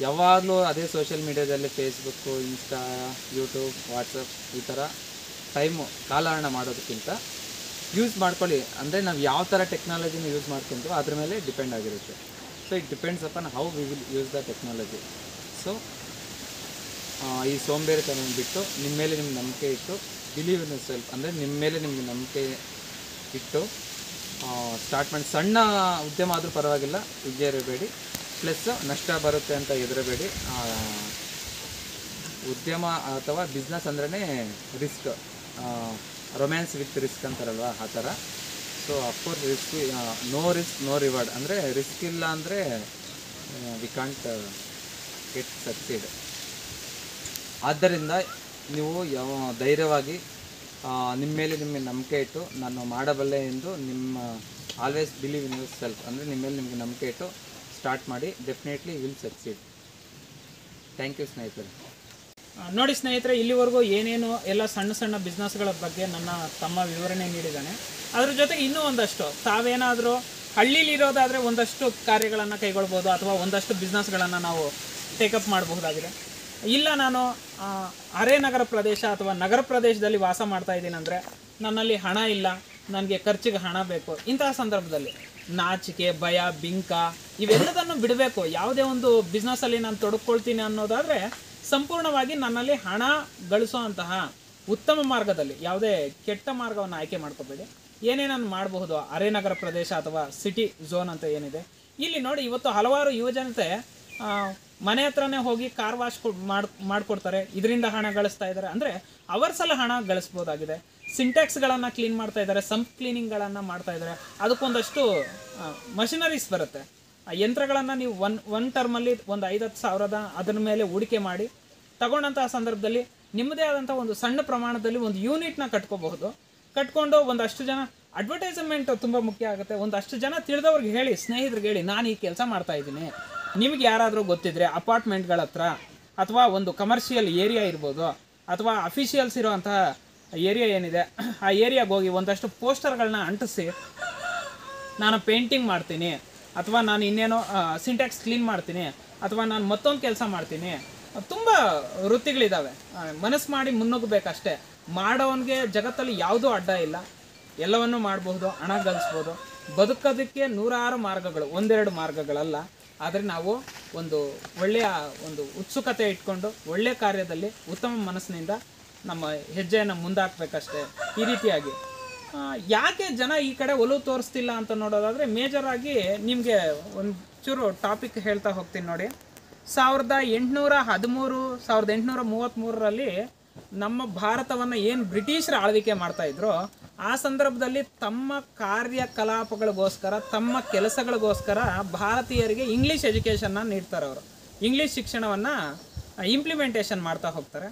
ಯಾವಾಗಲೂ ಅದೇ ಸೋಷಿಯಲ್ ಮೀಡ್ಯಾದಲ್ಲಿ ಫೇಸ್ಬುಕ್ಕು, ಇನ್ಸ್ಟಾ, ಯೂಟ್ಯೂಬ್, ವಾಟ್ಸಪ್ ಈ ಥರ ಟೈಮು ಕಾಲಹರಣ ಮಾಡೋದಕ್ಕಿಂತ ಯೂಸ್ ಮಾಡ್ಕೊಳ್ಳಿ. ಅಂದರೆ ನಾವು ಯಾವ ಥರ ಟೆಕ್ನಾಲಜಿನ ಯೂಸ್ ಮಾಡ್ಕೊಂತೀವೋ ಅದ್ರ ಮೇಲೆ ಡಿಪೆಂಡ್ ಆಗಿರುತ್ತೆ. So it depends upon how we will use the technology. So ಈ ಸೋಂಬೇರಿತನ ಬಿಟ್ಟು ನಿಮ್ಮ ಮೇಲೆ ನಿಮ್ಗೆ ನಂಬಿಕೆ ಇಟ್ಟು, ಬಿಲೀವ್ ಇನ್ ಸೆಲ್ಫ್ ಅಂದರೆ ನಿಮ್ಮ ಮೇಲೆ ನಿಮಗೆ ನಂಬಿಕೆ ಇಟ್ಟು ಸ್ಟಾರ್ಟ್ ಮಾಡಿ. ಸಣ್ಣ ಉದ್ಯಮ ಆದರೂ ಪರವಾಗಿಲ್ಲ, ಹೆದರಬೇಡಿ. ಪ್ಲಸ್ ನಷ್ಟ ಬರುತ್ತೆ ಅಂತ ಹೆದರಬೇಡಿ. ಉದ್ಯಮ ಅಥವಾ ಬಿಸ್ನೆಸ್ ಅಂದ್ರೇ ರಿಸ್ಕ್, ರೊಮ್ಯಾನ್ಸ್ ವಿತ್ ರಿಸ್ಕ್ ಅಂತಾರಲ್ವ ಆ ಥರ. So of course no risk no reward. ಅಂದರೆ ರಿಸ್ಕ್ ಇಲ್ಲ ಅಂದರೆ ವಿ ಕಾಂಟ್ ಗೆಟ್ ಸಕ್ಸೀಡ್. ಆದ್ದರಿಂದ ನೀವು ಧೈರ್ಯವಾಗಿ ನಿಮ್ಮ ಮೇಲೆ ನಿಮಗೆ ನಂಬಿಕೆ ಇಟ್ಟು ನಾನು ಮಾಡಬಲ್ಲೆ ಎಂದು always believe in yourself ಅಂದರೆ ನಿಮ್ಮ ಮೇಲೆ ನಿಮಗೆ ನಂಬಿಕೆ ಇಟ್ಟು ಸ್ಟಾರ್ಟ್ ಮಾಡಿ. Definitely will succeed. Thank you ಸ್ನೇಹಿತರೆ. ನೋಡಿ ಸ್ನೇಹಿತರೆ, ಇಲ್ಲಿವರೆಗೂ ಏನೇನು ಎಲ್ಲ ಸಣ್ಣ ಬಿಸ್ನೆಸ್ಗಳ ಬಗ್ಗೆ ನನ್ನ ತಮ್ಮ ವಿವರಣೆ ನೀಡಿದ್ದಾನೆ. ಅದ್ರ ಜೊತೆಗೆ ಇನ್ನೂ ಒಂದಷ್ಟು ತಾವೇನಾದರೂ ಹಳ್ಳಿಲಿರೋದಾದರೆ ಒಂದಷ್ಟು ಕಾರ್ಯಗಳನ್ನು ಕೈಗೊಳ್ಬೋದು ಅಥವಾ ಒಂದಷ್ಟು ಬಿಸ್ನೆಸ್ಗಳನ್ನು ನಾವು ಟೇಕಪ್ ಮಾಡಬಹುದಾಗಿದೆ. ಇಲ್ಲ ನಾನು ಅರೆನಗರ ಪ್ರದೇಶ ಅಥವಾ ನಗರ ಪ್ರದೇಶದಲ್ಲಿ ವಾಸ ಮಾಡ್ತಾ ಇದ್ದೀನಿ ಅಂದರೆ ನನ್ನಲ್ಲಿ ಹಣ ಇಲ್ಲ, ನನಗೆ ಖರ್ಚಿಗೆ ಹಣ ಬೇಕು. ಇಂತಹ ಸಂದರ್ಭದಲ್ಲಿ ನಾಚಿಕೆ, ಭಯ, ಬಿಂಕ ಇವೆಲ್ಲದನ್ನು ಬಿಡಬೇಕು. ಯಾವುದೇ ಒಂದು ಬಿಸ್ನೆಸ್ಸಲ್ಲಿ ನಾನು ತೊಡಕೊಳ್ತೀನಿ ಅನ್ನೋದಾದರೆ ಸಂಪೂರ್ಣವಾಗಿ ನನ್ನಲ್ಲಿ ಹಣ ಗಳಿಸೋ ಅಂತಹ ಉತ್ತಮ ಮಾರ್ಗದಲ್ಲಿ, ಯಾವುದೇ ಕೆಟ್ಟ ಮಾರ್ಗವನ್ನು ಆಯ್ಕೆ ಮಾಡ್ಕೋಬೇಡಿ. ಏನೇನನ್ನು ಮಾಡಬಹುದು ಅರೆನಗರ ಪ್ರದೇಶ ಅಥವಾ ಸಿಟಿ ಝೋನ್ ಅಂತ ಏನಿದೆ ಇಲ್ಲಿ ನೋಡಿ. ಇವತ್ತು ಹಲವಾರು ಯುವಜನತೆ ಮನೆ ಹತ್ರನೇ ಹೋಗಿ ಕಾರ್ ವಾಶ್ ಮಾಡಿಕೊಡ್ತಾರೆ, ಇದರಿಂದ ಹಣ ಗಳಿಸ್ತಾ ಇದ್ದಾರೆ. ಅಂದರೆ ಅವರ್ಸಲ್ಲ ಹಣ ಗಳಿಸ್ಬೋದಾಗಿದೆ. ಸಿಂಟ್ಯಾಕ್ಸ್ಗಳನ್ನು ಕ್ಲೀನ್ ಮಾಡ್ತಾ ಇದ್ದಾರೆ, ಸಂಪ್ ಕ್ಲೀನಿಂಗ್ಗಳನ್ನು ಮಾಡ್ತಾ ಇದ್ದಾರೆ. ಅದಕ್ಕೊಂದಷ್ಟು ಮಷಿನರೀಸ್ ಬರುತ್ತೆ. ಆ ಯಂತ್ರಗಳನ್ನು ನೀವು ಒನ್ ಟರ್ಮಲ್ಲಿ ಒಂದು 5-10 ಸಾವಿರದ ಅದರ ಮೇಲೆ ಹೂಡಿಕೆ ಮಾಡಿ ತಗೊಂಡಂತಹ ಸಂದರ್ಭದಲ್ಲಿ ನಿಮ್ಮದೇ ಆದಂಥ ಒಂದು ಸಣ್ಣ ಪ್ರಮಾಣದಲ್ಲಿ ಒಂದು ಯೂನಿಟ್ನ ಕಟ್ಕೊಂಡು ಒಂದಷ್ಟು ಜನ ಅಡ್ವರ್ಟೈಸ್ಮೆಂಟ್ ತುಂಬ ಮುಖ್ಯ ಆಗುತ್ತೆ. ಒಂದಷ್ಟು ಜನ ತಿಳಿದವ್ರಿಗೆ ಹೇಳಿ, ಸ್ನೇಹಿತರಿಗೆ ಹೇಳಿ, ನಾನು ಈ ಕೆಲಸ ಮಾಡ್ತಾ ಇದ್ದೀನಿ, ನಿಮಗೆ ಯಾರಾದರೂ ಗೊತ್ತಿದ್ರೆ ಅಪಾರ್ಟ್ಮೆಂಟ್ಗಳ ಹತ್ರ ಅಥವಾ ಒಂದು ಕಮರ್ಷಿಯಲ್ ಏರಿಯಾ ಇರ್ಬೋದು ಅಥವಾ ಅಫಿಷಿಯಲ್ಸ್ ಇರೋವಂತಹ ಏರಿಯಾ ಏನಿದೆ ಆ ಏರಿಯಾಗೆ ಹೋಗಿ ಒಂದಷ್ಟು ಪೋಸ್ಟರ್ಗಳನ್ನ ಅಂಟಿಸಿ, ನಾನು ಪೇಂಟಿಂಗ್ ಮಾಡ್ತೀನಿ ಅಥವಾ ನಾನು ಇನ್ನೇನೋ ಸಿಂಟ್ಯಾಕ್ಸ್ ಕ್ಲೀನ್ ಮಾಡ್ತೀನಿ ಅಥವಾ ನಾನು ಮತ್ತೊಂದು ಕೆಲಸ ಮಾಡ್ತೀನಿ. ತುಂಬ ವೃತ್ತಿಗಳಿದ್ದಾವೆ. ಮನಸ್ಸು ಮಾಡಿ ಮುನ್ನುಗ್ಗಬೇಕಷ್ಟೇ. ಮಾಡೋವನಿಗೆ ಜಗತ್ತಲ್ಲಿ ಯಾವುದೂ ಅಡ್ಡ ಇಲ್ಲ, ಎಲ್ಲವನ್ನೂ ಮಾಡಬಹುದು, ಹಣ ಗಳಿಸ್ಬೋದು. ಬದುಕೋದಕ್ಕೆ 100 ಮಾರ್ಗಗಳು, 1-2 ಮಾರ್ಗಗಳಲ್ಲ. ಆದರೆ ನಾವು ಒಂದು ಒಳ್ಳೆಯ ಒಂದು ಉತ್ಸುಕತೆ ಇಟ್ಕೊಂಡು ಒಳ್ಳೆಯ ಕಾರ್ಯದಲ್ಲಿ ಉತ್ತಮ ಮನಸ್ಸಿನಿಂದ ನಮ್ಮ ಹೆಜ್ಜೆಯನ್ನು ಮುಂದಾಕಬೇಕಷ್ಟೇ. ಈ ರೀತಿಯಾಗಿ ಯಾಕೆ ಜನ ಈ ಕಡೆ ಒಲವು ತೋರಿಸ್ತಿಲ್ಲ ಅಂತ ನೋಡೋದಾದರೆ ಮೇಜರಾಗಿ ನಿಮಗೆ ಒಂದು ಚೂರು ಟಾಪಿಕ್ ಹೇಳ್ತಾ ಹೋಗ್ತೀನಿ ನೋಡಿ. 1813 1833ರಲ್ಲಿ ನಮ್ಮ ಭಾರತವನ್ನು ಏನು ಬ್ರಿಟಿಷರು ಆಳ್ವಿಕೆ ಮಾಡ್ತಾಯಿದ್ರು, ಆ ಸಂದರ್ಭದಲ್ಲಿ ತಮ್ಮ ಕಾರ್ಯಕಲಾಪಗಳಿಗೋಸ್ಕರ ತಮ್ಮ ಕೆಲಸಗಳಿಗೋಸ್ಕರ ಭಾರತೀಯರಿಗೆ ಇಂಗ್ಲೀಷ್ ಎಜುಕೇಷನ್ನ ನೀಡ್ತಾರೆ. ಅವರು ಇಂಗ್ಲೀಷ್ ಶಿಕ್ಷಣವನ್ನು ಇಂಪ್ಲಿಮೆಂಟೇಷನ್ ಮಾಡ್ತಾ ಹೋಗ್ತಾರೆ.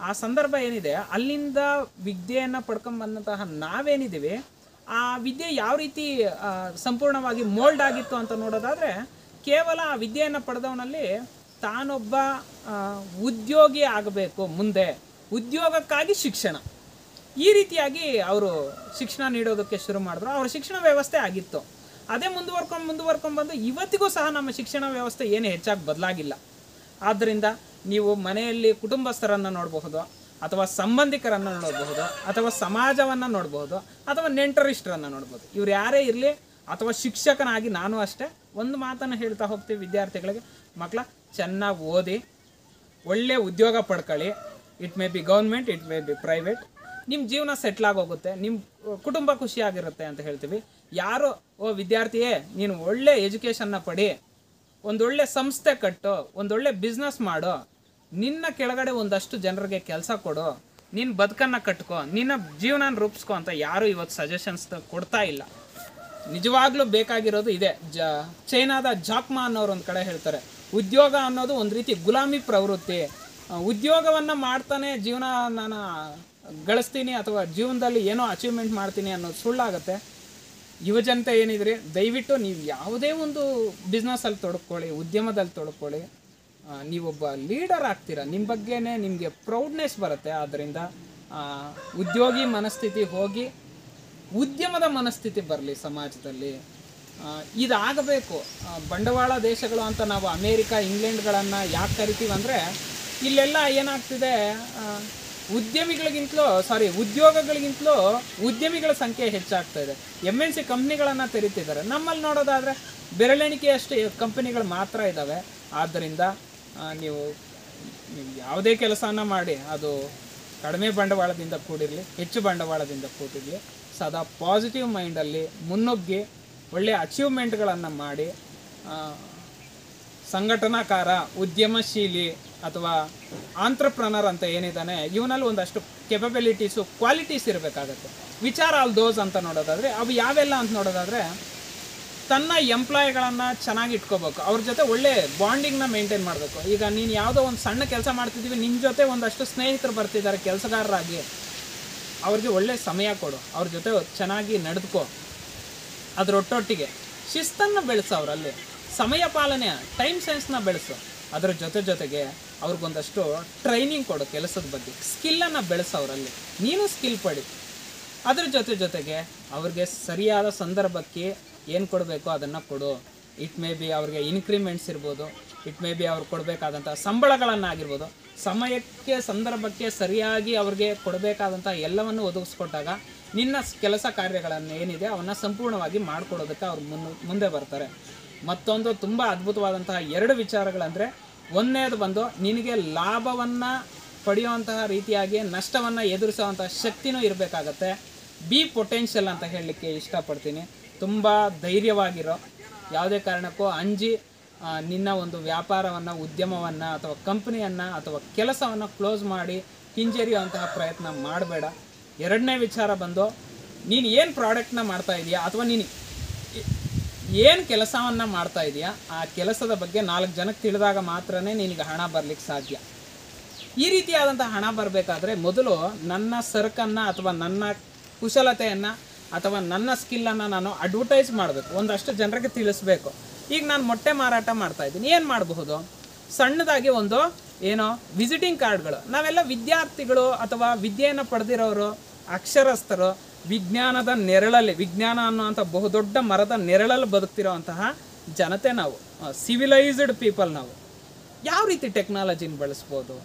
ಆ ಸಂದರ್ಭ ಏನಿದೆ, ಅಲ್ಲಿಂದ ವಿದ್ಯೆಯನ್ನು ಪಡ್ಕೊಂಬಂದಂತಹ ನಾವೇನಿದ್ದೀವಿ, ಆ ವಿದ್ಯೆ ಯಾವ ರೀತಿ ಸಂಪೂರ್ಣವಾಗಿ ಮೋಲ್ಡ್ ಆಗಿತ್ತು ಅಂತ ನೋಡೋದಾದರೆ, ಕೇವಲ ಆ ವಿದ್ಯೆಯನ್ನು ಪಡೆದವನಲ್ಲಿ ತಾನೊಬ್ಬ ಉದ್ಯೋಗಿ ಆಗಬೇಕು, ಮುಂದೆ ಉದ್ಯೋಗಕ್ಕಾಗಿ ಶಿಕ್ಷಣ, ಈ ರೀತಿಯಾಗಿ ಅವರು ಶಿಕ್ಷಣ ನೀಡೋದಕ್ಕೆ ಶುರು ಮಾಡಿದ್ರು. ಅವರ ಶಿಕ್ಷಣ ವ್ಯವಸ್ಥೆ ಆಗಿತ್ತು. ಅದೇ ಮುಂದುವರ್ಕೊಂಡ್ಬಂದು ಇವತ್ತಿಗೂ ಸಹ ನಮ್ಮ ಶಿಕ್ಷಣ ವ್ಯವಸ್ಥೆ ಏನು ಹೆಚ್ಚಾಗಿ ಬದಲಾಗಿಲ್ಲ. ಆದ್ದರಿಂದ ನೀವು ಮನೆಯಲ್ಲಿ ಕುಟುಂಬಸ್ಥರನ್ನು ನೋಡಬಹುದು, ಅಥವಾ ಸಂಬಂಧಿಕರನ್ನು ನೋಡಬಹುದು, ಅಥವಾ ಸಮಾಜವನ್ನು ನೋಡಬಹುದು, ಅಥವಾ ನೆಂಟರಿಷ್ಟರನ್ನು ನೋಡ್ಬೋದು. ಇವ್ರು ಯಾರೇ ಇರಲಿ, ಅಥವಾ ಶಿಕ್ಷಕನಾಗಿ ನಾನು ಅಷ್ಟೇ ಒಂದು ಮಾತನ್ನು ಹೇಳ್ತಾ ಹೋಗ್ತೀವಿ ವಿದ್ಯಾರ್ಥಿಗಳಿಗೆ, ಮಕ್ಕಳ ಚೆನ್ನಾಗಿ ಓದಿ, ಒಳ್ಳೆ ಉದ್ಯೋಗ ಪಡ್ಕೊಳ್ಳಿ. It may be government, it may be private. ನಿಮ್ಮ ಜೀವನ ಸೆಟ್ಲಾಗೋಗುತ್ತೆ, ನಿಮ್ಮ ಕುಟುಂಬ ಖುಷಿಯಾಗಿರುತ್ತೆ ಅಂತ ಹೇಳ್ತೀವಿ. ಯಾರು ವಿದ್ಯಾರ್ಥಿಯೇ ನೀನು ಒಳ್ಳೆ ಎಜುಕೇಷನ್ನ ಪಡಿ, ಒಂದೊಳ್ಳೆ ಸಂಸ್ಥೆ ಕಟ್ಟು, ಒಂದೊಳ್ಳೆ ಬಿಸ್ನೆಸ್ ಮಾಡು, ನಿನ್ನ ಕೆಳಗಡೆ ಒಂದಷ್ಟು ಜನರಿಗೆ ಕೆಲಸ ಕೊಡು, ನಿನ್ನ ಬದುಕನ್ನು ಕಟ್ಕೋ, ನಿನ್ನ ಜೀವನ ರೂಪಿಸ್ಕೊ ಅಂತ ಯಾರು ಇವತ್ತು ಸಜೆಷನ್ಸ್ ಕೊಡ್ತಾ ಇಲ್ಲ. ನಿಜವಾಗ್ಲೂ ಬೇಕಾಗಿರೋದು ಇದೆ. ಚೈನಾದ ಜಾಕ್ಮಾ ಅನ್ನೋರು ಒಂದು ಕಡೆ ಹೇಳ್ತಾರೆ, ಉದ್ಯೋಗ ಅನ್ನೋದು ಒಂದು ರೀತಿ ಗುಲಾಮಿ ಪ್ರವೃತ್ತಿ. ಉದ್ಯೋಗವನ್ನು ಮಾಡ್ತಾನೆ ಜೀವನ ನಾನು ಗಳಿಸ್ತೀನಿ ಅಥವಾ ಜೀವನದಲ್ಲಿ ಏನೋ ಅಚೀವ್ಮೆಂಟ್ ಮಾಡ್ತೀನಿ ಅನ್ನೋದು ಸುಳ್ಳಾಗುತ್ತೆ. ಯುವಜನತೆ ಏನಿದ್ರಿ, ದಯವಿಟ್ಟು ನೀವು ಯಾವುದೇ ಒಂದು ಬಿಸ್ನೆಸ್ಸಲ್ಲಿ ತೊಡ್ಕೊಳ್ಳಿ, ಉದ್ಯಮದಲ್ಲಿ ತೊಡ್ಕೊಳ್ಳಿ, ನೀವೊಬ್ಬ ಲೀಡರ್ ಆಗ್ತೀರ, ನಿಮ್ಮ ಬಗ್ಗೆನೇ ನಿಮಗೆ ಪ್ರೌಡ್ನೆಸ್ ಬರುತ್ತೆ. ಆದ್ದರಿಂದ ಉದ್ಯೋಗಿ ಮನಸ್ಥಿತಿ ಹೋಗಿ ಉದ್ಯಮದ ಮನಸ್ಥಿತಿ ಬರಲಿ ಸಮಾಜದಲ್ಲಿ. ಇದಾಗಬೇಕು. ಬಂಡವಾಳ ದೇಶಗಳು ಅಂತ ನಾವು ಅಮೇರಿಕಾ, ಇಂಗ್ಲೆಂಡ್ಗಳನ್ನು ಯಾಕೆ ಕರಿತೀವಿ ಅಂದರೆ, ಇಲ್ಲೆಲ್ಲ ಏನಾಗ್ತಿದೆ, ಉದ್ಯೋಗಗಳಿಗಿಂತಲೂ ಉದ್ಯಮಿಗಳ ಸಂಖ್ಯೆ ಹೆಚ್ಚಾಗ್ತಾ ಇದೆ. MNC ಕಂಪ್ನಿಗಳನ್ನು ತೆರೀತಿದ್ದಾರೆ. ನಮ್ಮಲ್ಲಿ ನೋಡೋದಾದರೆ ಬೆರಳೆಣಿಕೆಯಷ್ಟು ಕಂಪನಿಗಳು ಮಾತ್ರ ಇದ್ದಾವೆ. ಆದ್ದರಿಂದ ನೀವು ಯಾವುದೇ ಕೆಲಸನ ಮಾಡಿ, ಅದು ಕಡಿಮೆ ಬಂಡವಾಳದಿಂದ ಕೂಡಿರಲಿ, ಹೆಚ್ಚು ಬಂಡವಾಳದಿಂದ ಕೂಡಿರಲಿ, ಸದಾ ಪಾಸಿಟಿವ್ ಮೈಂಡಲ್ಲಿ ಮುನ್ನುಗ್ಗಿ ಒಳ್ಳೆಯ ಅಚೀವ್ಮೆಂಟ್ಗಳನ್ನು ಮಾಡಿ, ಸಂಘಟನಾಕಾರ, ಉದ್ಯಮಶೀಲಿ ಅಥವಾ ಆಂಟ್ರಪ್ರನರ್ ಅಂತ ಏನಿದ್ದಾನೆ, ಇವನಲ್ಲಿ ಒಂದಷ್ಟು ಕೆಪಬಿಲಿಟೀಸು, ಕ್ವಾಲಿಟೀಸ್ ಇರಬೇಕಾಗತ್ತೆ. ವಿಚಾರ ಆಲ್ ದೋಸ್ ಅಂತ ನೋಡೋದಾದರೆ ಅವು ಯಾವೆಲ್ಲ ಅಂತ ನೋಡೋದಾದರೆ, ತನ್ನ ಎಂಪ್ಲಾಯಿಗಳನ್ನು ಚೆನ್ನಾಗಿ ಇಟ್ಕೋಬೇಕು, ಅವ್ರ ಜೊತೆ ಒಳ್ಳೆ ಬಾಂಡಿಂಗ್ನ ಮೇಂಟೈನ್ ಮಾಡಬೇಕು. ಈಗ ನೀನು ಯಾವುದೋ ಒಂದು ಸಣ್ಣ ಕೆಲಸ ಮಾಡ್ತಿದ್ದೀವಿ, ನಿಮ್ಮ ಜೊತೆ ಒಂದಷ್ಟು ಸ್ನೇಹಿತರು ಬರ್ತಿದ್ದಾರೆ ಕೆಲಸಗಾರರಾಗಿ, ಅವ್ರಿಗೆ ಒಳ್ಳೆ ಸಮಯ ಕೊಡು, ಅವ್ರ ಜೊತೆ ಚೆನ್ನಾಗಿ ನಡೆದುಕೋ. ಅದರೊಟ್ಟೊಟ್ಟಿಗೆ ಶಿಸ್ತನ್ನು ಬೆಳೆಸು, ಅವರಲ್ಲಿ ಸಮಯ ಪಾಲನೆ, ಟೈಮ್ ಸೆನ್ಸ್ನ ಬೆಳೆಸು. ಅದರ ಜೊತೆಗೆ ಅವ್ರಿಗೊಂದಷ್ಟು ಟ್ರೈನಿಂಗ್ ಕೊಡು, ಕೆಲಸದ ಬಗ್ಗೆ ಸ್ಕಿಲ್ಲನ್ನು ಬೆಳೆಸು, ಅವರಲ್ಲಿ ನೀನು ಸ್ಕಿಲ್ ಪಡಿ. ಅದ್ರ ಜೊತೆಗೆ ಅವ್ರಿಗೆ ಸರಿಯಾದ ಸಂದರ್ಭಕ್ಕೆ ಏನು ಕೊಡಬೇಕು ಅದನ್ನು ಕೊಡು. ಇಟ್ ಮೇ ಬಿ ಅವ್ರಿಗೆ ಇನ್ಕ್ರಿಮೆಂಟ್ಸ್ ಇರ್ಬೋದು, ಇಟ್ ಮೇ ಬಿ ಅವ್ರು ಕೊಡಬೇಕಾದಂಥ ಸಂಬಳಗಳನ್ನಾಗಿರ್ಬೋದು. ಸಮಯಕ್ಕೆ ಸಂದರ್ಭಕ್ಕೆ ಸರಿಯಾಗಿ ಅವ್ರಿಗೆ ಕೊಡಬೇಕಾದಂಥ ಎಲ್ಲವನ್ನು ಒದಗಿಸ್ಕೊಟ್ಟಾಗ ನಿನ್ನ ಕೆಲಸ ಕಾರ್ಯಗಳನ್ನು ಏನಿದೆ ಅವನ್ನು ಸಂಪೂರ್ಣವಾಗಿ ಮಾಡಿಕೊಡೋದಕ್ಕೆ ಅವ್ರು ಮುಂದೆ ಬರ್ತಾರೆ. ಮತ್ತೊಂದು ತುಂಬ ಅದ್ಭುತವಾದಂತಹ 2 ವಿಚಾರಗಳಂದರೆ, ಒಂದನೇದು ಬಂದು ನಿನಗೆ ಲಾಭವನ್ನು ಪಡೆಯುವಂತಹ ರೀತಿಯಾಗಿ ನಷ್ಟವನ್ನು ಎದುರಿಸುವಂಥ ಶಕ್ತಿನೂ ಇರಬೇಕಾಗತ್ತೆ. ಬಿ ಪೊಟೆನ್ಷಿಯಲ್ ಅಂತ ಹೇಳಲಿಕ್ಕೆ ಇಷ್ಟಪಡ್ತೀನಿ. ತುಂಬ ಧೈರ್ಯವಾಗಿರೋ, ಯಾವುದೇ ಕಾರಣಕ್ಕೂ ಅಂಜಿ ನಿನ್ನ ಒಂದು ವ್ಯಾಪಾರವನ್ನು, ಉದ್ಯಮವನ್ನು ಅಥವಾ ಕಂಪ್ನಿಯನ್ನು ಅಥವಾ ಕೆಲಸವನ್ನು ಕ್ಲೋಸ್ ಮಾಡಿ ಹಿಂಜರಿಯುವಂತಹ ಪ್ರಯತ್ನ ಮಾಡಬೇಡ. 2ನೇ ವಿಚಾರ ಬಂದು, ನೀನು ಏನು ಪ್ರಾಡಕ್ಟ್ನ ಮಾಡ್ತಾ ಇದೆಯಾ ಅಥವಾ ನೀನು ಏನು ಕೆಲಸವನ್ನು ಮಾಡ್ತಾ ಇದೆಯಾ, ಆ ಕೆಲಸದ ಬಗ್ಗೆ 4 ಜನಕ್ಕೆ ತಿಳಿದಾಗ ಮಾತ್ರ ನಿನಗೆ ಹಣ ಬರಲಿಕ್ಕೆ ಸಾಧ್ಯ. ಈ ರೀತಿಯಾದಂಥ ಹಣ ಬರಬೇಕಾದ್ರೆ ಮೊದಲು ನನ್ನ ಸರಕನ್ನು ಅಥವಾ ನನ್ನ ಕುಶಲತೆಯನ್ನು ಅಥವಾ ನನ್ನ ಸ್ಕಿಲ್ಲನ್ನು ನಾನು ಅಡ್ವರ್ಟೈಸ್ ಮಾಡಬೇಕು, ಒಂದಷ್ಟು ಜನರಿಗೆ ತಿಳಿಸ್ಬೇಕು. ಈಗ ನಾನು ಮೊಟ್ಟೆ ಮಾರಾಟ ಮಾಡ್ತಾಯಿದ್ದೀನಿ, ಏನು ಮಾಡಬಹುದು? ಸಣ್ಣದಾಗಿ ಒಂದು ವಿಸಿಟಿಂಗ್ ಕಾರ್ಡ್ಗಳು. ನಾವೆಲ್ಲ ವಿದ್ಯಾರ್ಥಿಗಳು ಅಥವಾ ವಿದ್ಯೆಯನ್ನು ಪಡೆದಿರೋರು, ಅಕ್ಷರಸ್ಥರು, ವಿಜ್ಞಾನದ ನೆರಳಲ್ಲಿ, ವಿಜ್ಞಾನ ಅನ್ನೋಂಥ ಬಹುದೊಡ್ಡ ಮರದ ನೆರಳಲ್ಲಿ ಬದುಕ್ತಿರೋವಂತಹ ಜನತೆ ನಾವು, ಸಿವಿಲೈಸ್ಡ್ ಪೀಪಲ್ ನಾವು. ಯಾವ ರೀತಿ ಟೆಕ್ನಾಲಜಿನ ಬಳಸ್ಬೋದು?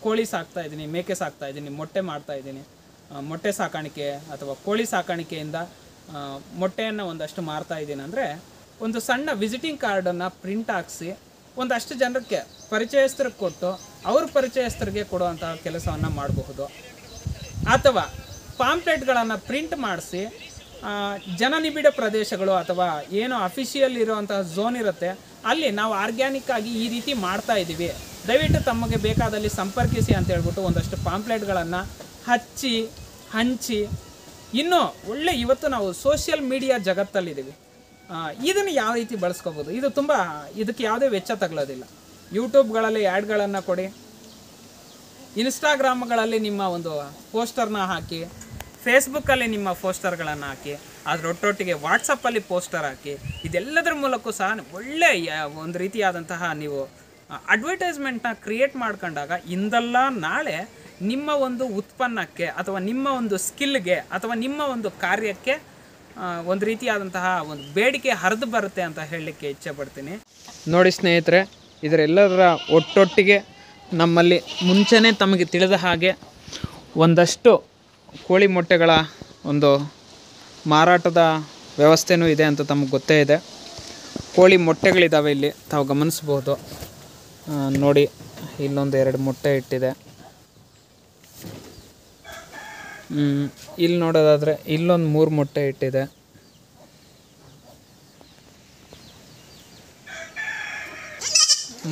ಕೋಳಿ ಸಾಕ್ತಾಯಿದ್ದೀನಿ, ಮೇಕೆ ಸಾಕ್ತಾಯಿದ್ದೀನಿ, ಮೊಟ್ಟೆ ಮಾಡ್ತಾಯಿದ್ದೀನಿ, ಮೊಟ್ಟೆ ಸಾಕಾಣಿಕೆ ಅಥವಾ ಕೋಳಿ ಸಾಕಾಣಿಕೆಯಿಂದ ಮೊಟ್ಟೆಯನ್ನು ಒಂದಷ್ಟು ಮಾರ್ತಾಯಿದ್ದೀನಿ ಅಂದರೆ, ಒಂದು ಸಣ್ಣ ವಿಸಿಟಿಂಗ್ ಕಾರ್ಡನ್ನು ಪ್ರಿಂಟ್ ಹಾಕಿಸಿ ಒಂದಷ್ಟು ಜನಕ್ಕೆ ಪರಿಚಯಸ್ಥರಿಗೆ ಕೊಟ್ಟು ಅವ್ರ ಪರಿಚಯಸ್ಥರಿಗೆ ಕೊಡುವಂತಹ ಕೆಲಸವನ್ನು ಮಾಡಬಹುದು. ಅಥವಾ ಪಾಂಪ್ಲೆಟ್ಗಳನ್ನು ಪ್ರಿಂಟ್ ಮಾಡಿಸಿ ಜನನಿಬಿಡ ಪ್ರದೇಶಗಳು ಅಥವಾ ಏನು ಅಫಿಷಿಯಲ್ ಇರುವಂತಹ ಝೋನ್ ಇರುತ್ತೆ ಅಲ್ಲಿ ನಾವು ಆರ್ಗ್ಯಾನಿಕ್ ಆಗಿ ಈ ರೀತಿ ಮಾಡ್ತಾ ಇದ್ದೀವಿ, ದಯವಿಟ್ಟು ತಮಗೆ ಬೇಕಾದಲ್ಲಿ ಸಂಪರ್ಕಿಸಿ ಅಂತ ಹೇಳ್ಬಿಟ್ಟು ಒಂದಷ್ಟು ಪಾಂಪ್ಲೆಟ್ಗಳನ್ನು ಹಂಚಿ ಇನ್ನೂ ಒಳ್ಳೆ ಇವತ್ತು ನಾವು ಸೋಷಿಯಲ್ ಮೀಡಿಯಾ ಜಗತ್ತಲ್ಲಿದ್ದೀವಿ. ಇದನ್ನು ಯಾವ ರೀತಿ ಬಳಸ್ಕೋಬೋದು, ಇದು ತುಂಬ ಇದಕ್ಕೆ ಯಾವುದೇ ವೆಚ್ಚ ತಗೊಳ್ಳೋದಿಲ್ಲ. ಯೂಟ್ಯೂಬ್ಗಳಲ್ಲಿ ಆ್ಯಡ್ಗಳನ್ನು ಕೊಡಿ, ಇನ್ಸ್ಟಾಗ್ರಾಮ್ಗಳಲ್ಲಿ ನಿಮ್ಮ ಒಂದು ಪೋಸ್ಟರ್ನ ಹಾಕಿ, ಫೇಸ್ಬುಕ್ಕಲ್ಲಿ ನಿಮ್ಮ ಪೋಸ್ಟರ್ಗಳನ್ನು ಹಾಕಿ, ಅದರೊಟ್ಟೊಟ್ಟಿಗೆ ವಾಟ್ಸಪ್ಪಲ್ಲಿ ಪೋಸ್ಟರ್ ಹಾಕಿ, ಇದೆಲ್ಲದರ ಮೂಲಕ ಸಹ ಒಳ್ಳೆಯ ಒಂದು ರೀತಿಯಾದಂತಹ ನೀವು ಅಡ್ವರ್ಟೈಸ್ಮೆಂಟ್ನ ಕ್ರಿಯೇಟ್ ಮಾಡ್ಕೊಂಡಾಗ ಇಂದಲ್ಲ ನಾಳೆ ನಿಮ್ಮ ಒಂದು ಉತ್ಪನ್ನಕ್ಕೆ ಅಥವಾ ನಿಮ್ಮ ಒಂದು ಸ್ಕಿಲ್ಗೆ ಅಥವಾ ನಿಮ್ಮ ಒಂದು ಕಾರ್ಯಕ್ಕೆ ಒಂದು ರೀತಿಯಾದಂತಹ ಒಂದು ಬೇಡಿಕೆ ಹರಿದು ಬರುತ್ತೆ ಅಂತ ಹೇಳಲಿಕ್ಕೆ ಇಚ್ಛೆ ಪಡ್ತೀನಿ. ನೋಡಿ ಸ್ನೇಹಿತರೆ, ಇದರೆಲ್ಲರ ಒಟ್ಟೊಟ್ಟಿಗೆ ನಮ್ಮಲ್ಲಿ ಮುಂಚೆನೇ ತಮಗೆ ತಿಳಿದ ಹಾಗೆ ಒಂದಷ್ಟು ಕೋಳಿ ಮೊಟ್ಟೆಗಳ ಒಂದು ಮಾರಾಟದ ವ್ಯವಸ್ಥೆನೂ ಇದೆ ಅಂತ ತಮಗೆ ಗೊತ್ತೇ ಇದೆ. ಕೋಳಿ ಮೊಟ್ಟೆಗಳಿದ್ದಾವೆ ಇಲ್ಲಿ ತಾವು ಗಮನಿಸ್ಬೋದು. ನೋಡಿ, ಇಲ್ಲೊಂದು 2 ಮೊಟ್ಟೆ ಇಟ್ಟಿದೆ. ಇಲ್ಲಿ ನೋಡೋದಾದರೆ ಇಲ್ಲೊಂದು 3 ಮೊಟ್ಟೆ ಇಟ್ಟಿದೆ.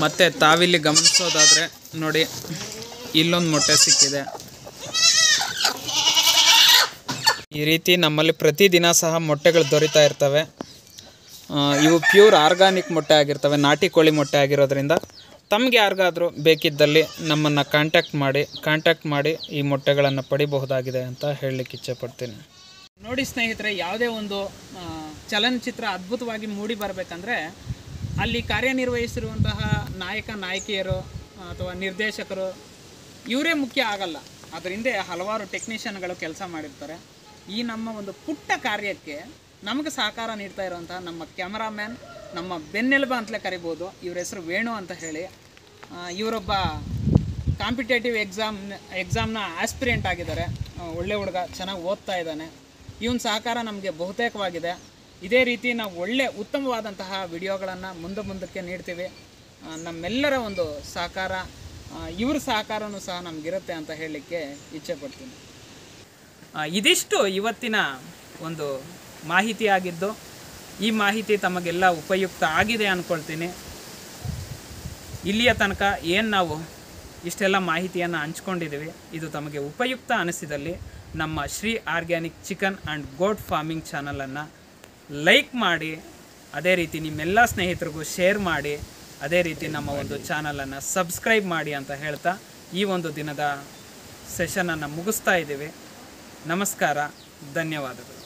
ಮತ್ತು ತಾವಿಲ್ಲಿ ಗಮನಿಸೋದಾದರೆ ನೋಡಿ, ಇಲ್ಲೊಂದು ಮೊಟ್ಟೆ ಸಿಕ್ಕಿದೆ. ಈ ರೀತಿ ನಮ್ಮಲ್ಲಿ ಪ್ರತಿದಿನ ಸಹ ಮೊಟ್ಟೆಗಳು ದೊರೀತಾ ಇರ್ತವೆ. ಇವು ಪ್ಯೂರ್ ಆರ್ಗಾನಿಕ್ ಮೊಟ್ಟೆ ಆಗಿರ್ತವೆ, ನಾಟಿ ಕೋಳಿ ಮೊಟ್ಟೆ ಆಗಿರೋದ್ರಿಂದ ತಮಗೆ ಯಾರಿಗಾದರೂ ಬೇಕಿದ್ದಲ್ಲಿ ನಮ್ಮನ್ನು ಕಾಂಟ್ಯಾಕ್ಟ್ ಮಾಡಿ ಈ ಮೊಟ್ಟೆಗಳನ್ನು ಪಡಿಬಹುದಾಗಿದೆ ಅಂತ ಹೇಳಲಿಕ್ಕೆ ಇಚ್ಛೆಪಡ್ತೀನಿ. ನೋಡಿ ಸ್ನೇಹಿತರೆ, ಯಾವುದೇ ಒಂದು ಚಲನಚಿತ್ರ ಅದ್ಭುತವಾಗಿ ಮೂಡಿ ಬರಬೇಕಂದ್ರೆ ಅಲ್ಲಿ ಕಾರ್ಯನಿರ್ವಹಿಸಿರುವಂತಹ ನಾಯಕಿಯರು ಅಥವಾ ನಿರ್ದೇಶಕರು ಇವರೇ ಮುಖ್ಯ ಆಗಲ್ಲ. ಅದರ ಹಿಂದೆ ಹಲವಾರು ಟೆಕ್ನಿಷಿಯನ್ಗಳು ಕೆಲಸ ಮಾಡಿರ್ತಾರೆ. ಈ ನಮ್ಮ ಒಂದು ಪುಟ್ಟ ಕಾರ್ಯಕ್ಕೆ ನಮಗೆ ಸಹಕಾರ ನೀಡ್ತಾ ಇರುವಂತಹ ನಮ್ಮ ಕ್ಯಾಮರಾಮ್ಯಾನ್, ನಮ್ಮ ಬೆನ್ನೆಲುಬು ಅಂತಲೇ ಕರಿಬೋದು. ಇವ್ರ ಹೆಸರು ವೇಣು ಅಂತ ಹೇಳಿ. ಇವರೊಬ್ಬ ಕಾಂಪಿಟೇಟಿವ್ ಎಕ್ಸಾಮ್ನ ಆಸ್ಪಿರೆಂಟ್ ಆಗಿದ್ದಾರೆ. ಒಳ್ಳೆ ಹುಡುಗ, ಚೆನ್ನಾಗಿ ಓದ್ತಾ ಇದ್ದಾನೆ. ಇವನ ಸಹಕಾರ ನಮಗೆ ಬಹುತೇಕವಾಗಿದೆ. ಇದೇ ರೀತಿ ನಾವು ಒಳ್ಳೆ ಉತ್ತಮವಾದಂತಹ ವಿಡಿಯೋಗಳನ್ನು ಮುಂದಕ್ಕೆ ನೀಡ್ತೀವಿ. ನಮ್ಮೆಲ್ಲರ ಒಂದು ಸಹಕಾರ, ಇವ್ರ ಸಹಕಾರನೂ ಸಹ ನಮಗಿರುತ್ತೆ ಅಂತ ಹೇಳಲಿಕ್ಕೆ ಇಚ್ಛೆ ಪಡ್ತೀನಿ. ಇದಿಷ್ಟು ಇವತ್ತಿನ ಒಂದು ಮಾಹಿತಿ ಆಗಿದ್ದು, ಈ ಮಾಹಿತಿ ತಮಗೆಲ್ಲ ಉಪಯುಕ್ತ ಆಗಿದೆ ಅಂದ್ಕೊಳ್ತೀನಿ. ಇಲ್ಲಿಯ ತನಕ ಏನು ನಾವು ಇಷ್ಟೆಲ್ಲ ಮಾಹಿತಿಯನ್ನು ಹಂಚ್ಕೊಂಡಿದ್ದೀವಿ, ಇದು ತಮಗೆ ಉಪಯುಕ್ತ ಅನಿಸಿದಲ್ಲಿ ನಮ್ಮ Shri organic chicken and goat farming ಚಾನಲನ್ನು ಲೈಕ್ ಮಾಡಿ, ಅದೇ ರೀತಿ ನಿಮ್ಮೆಲ್ಲ ಸ್ನೇಹಿತರಿಗೂ ಶೇರ್ ಮಾಡಿ, ಅದೇ ರೀತಿ ನಮ್ಮ ಒಂದು ಚಾನಲನ್ನು ಸಬ್ಸ್ಕ್ರೈಬ್ ಮಾಡಿ ಅಂತ ಹೇಳ್ತಾ ಈ ಒಂದು ದಿನದ ಸೆಷನನ್ನು ಮುಗಿಸ್ತಾ ಇದ್ದೀವಿ. ನಮಸ್ಕಾರ, ಧನ್ಯವಾದಗಳು.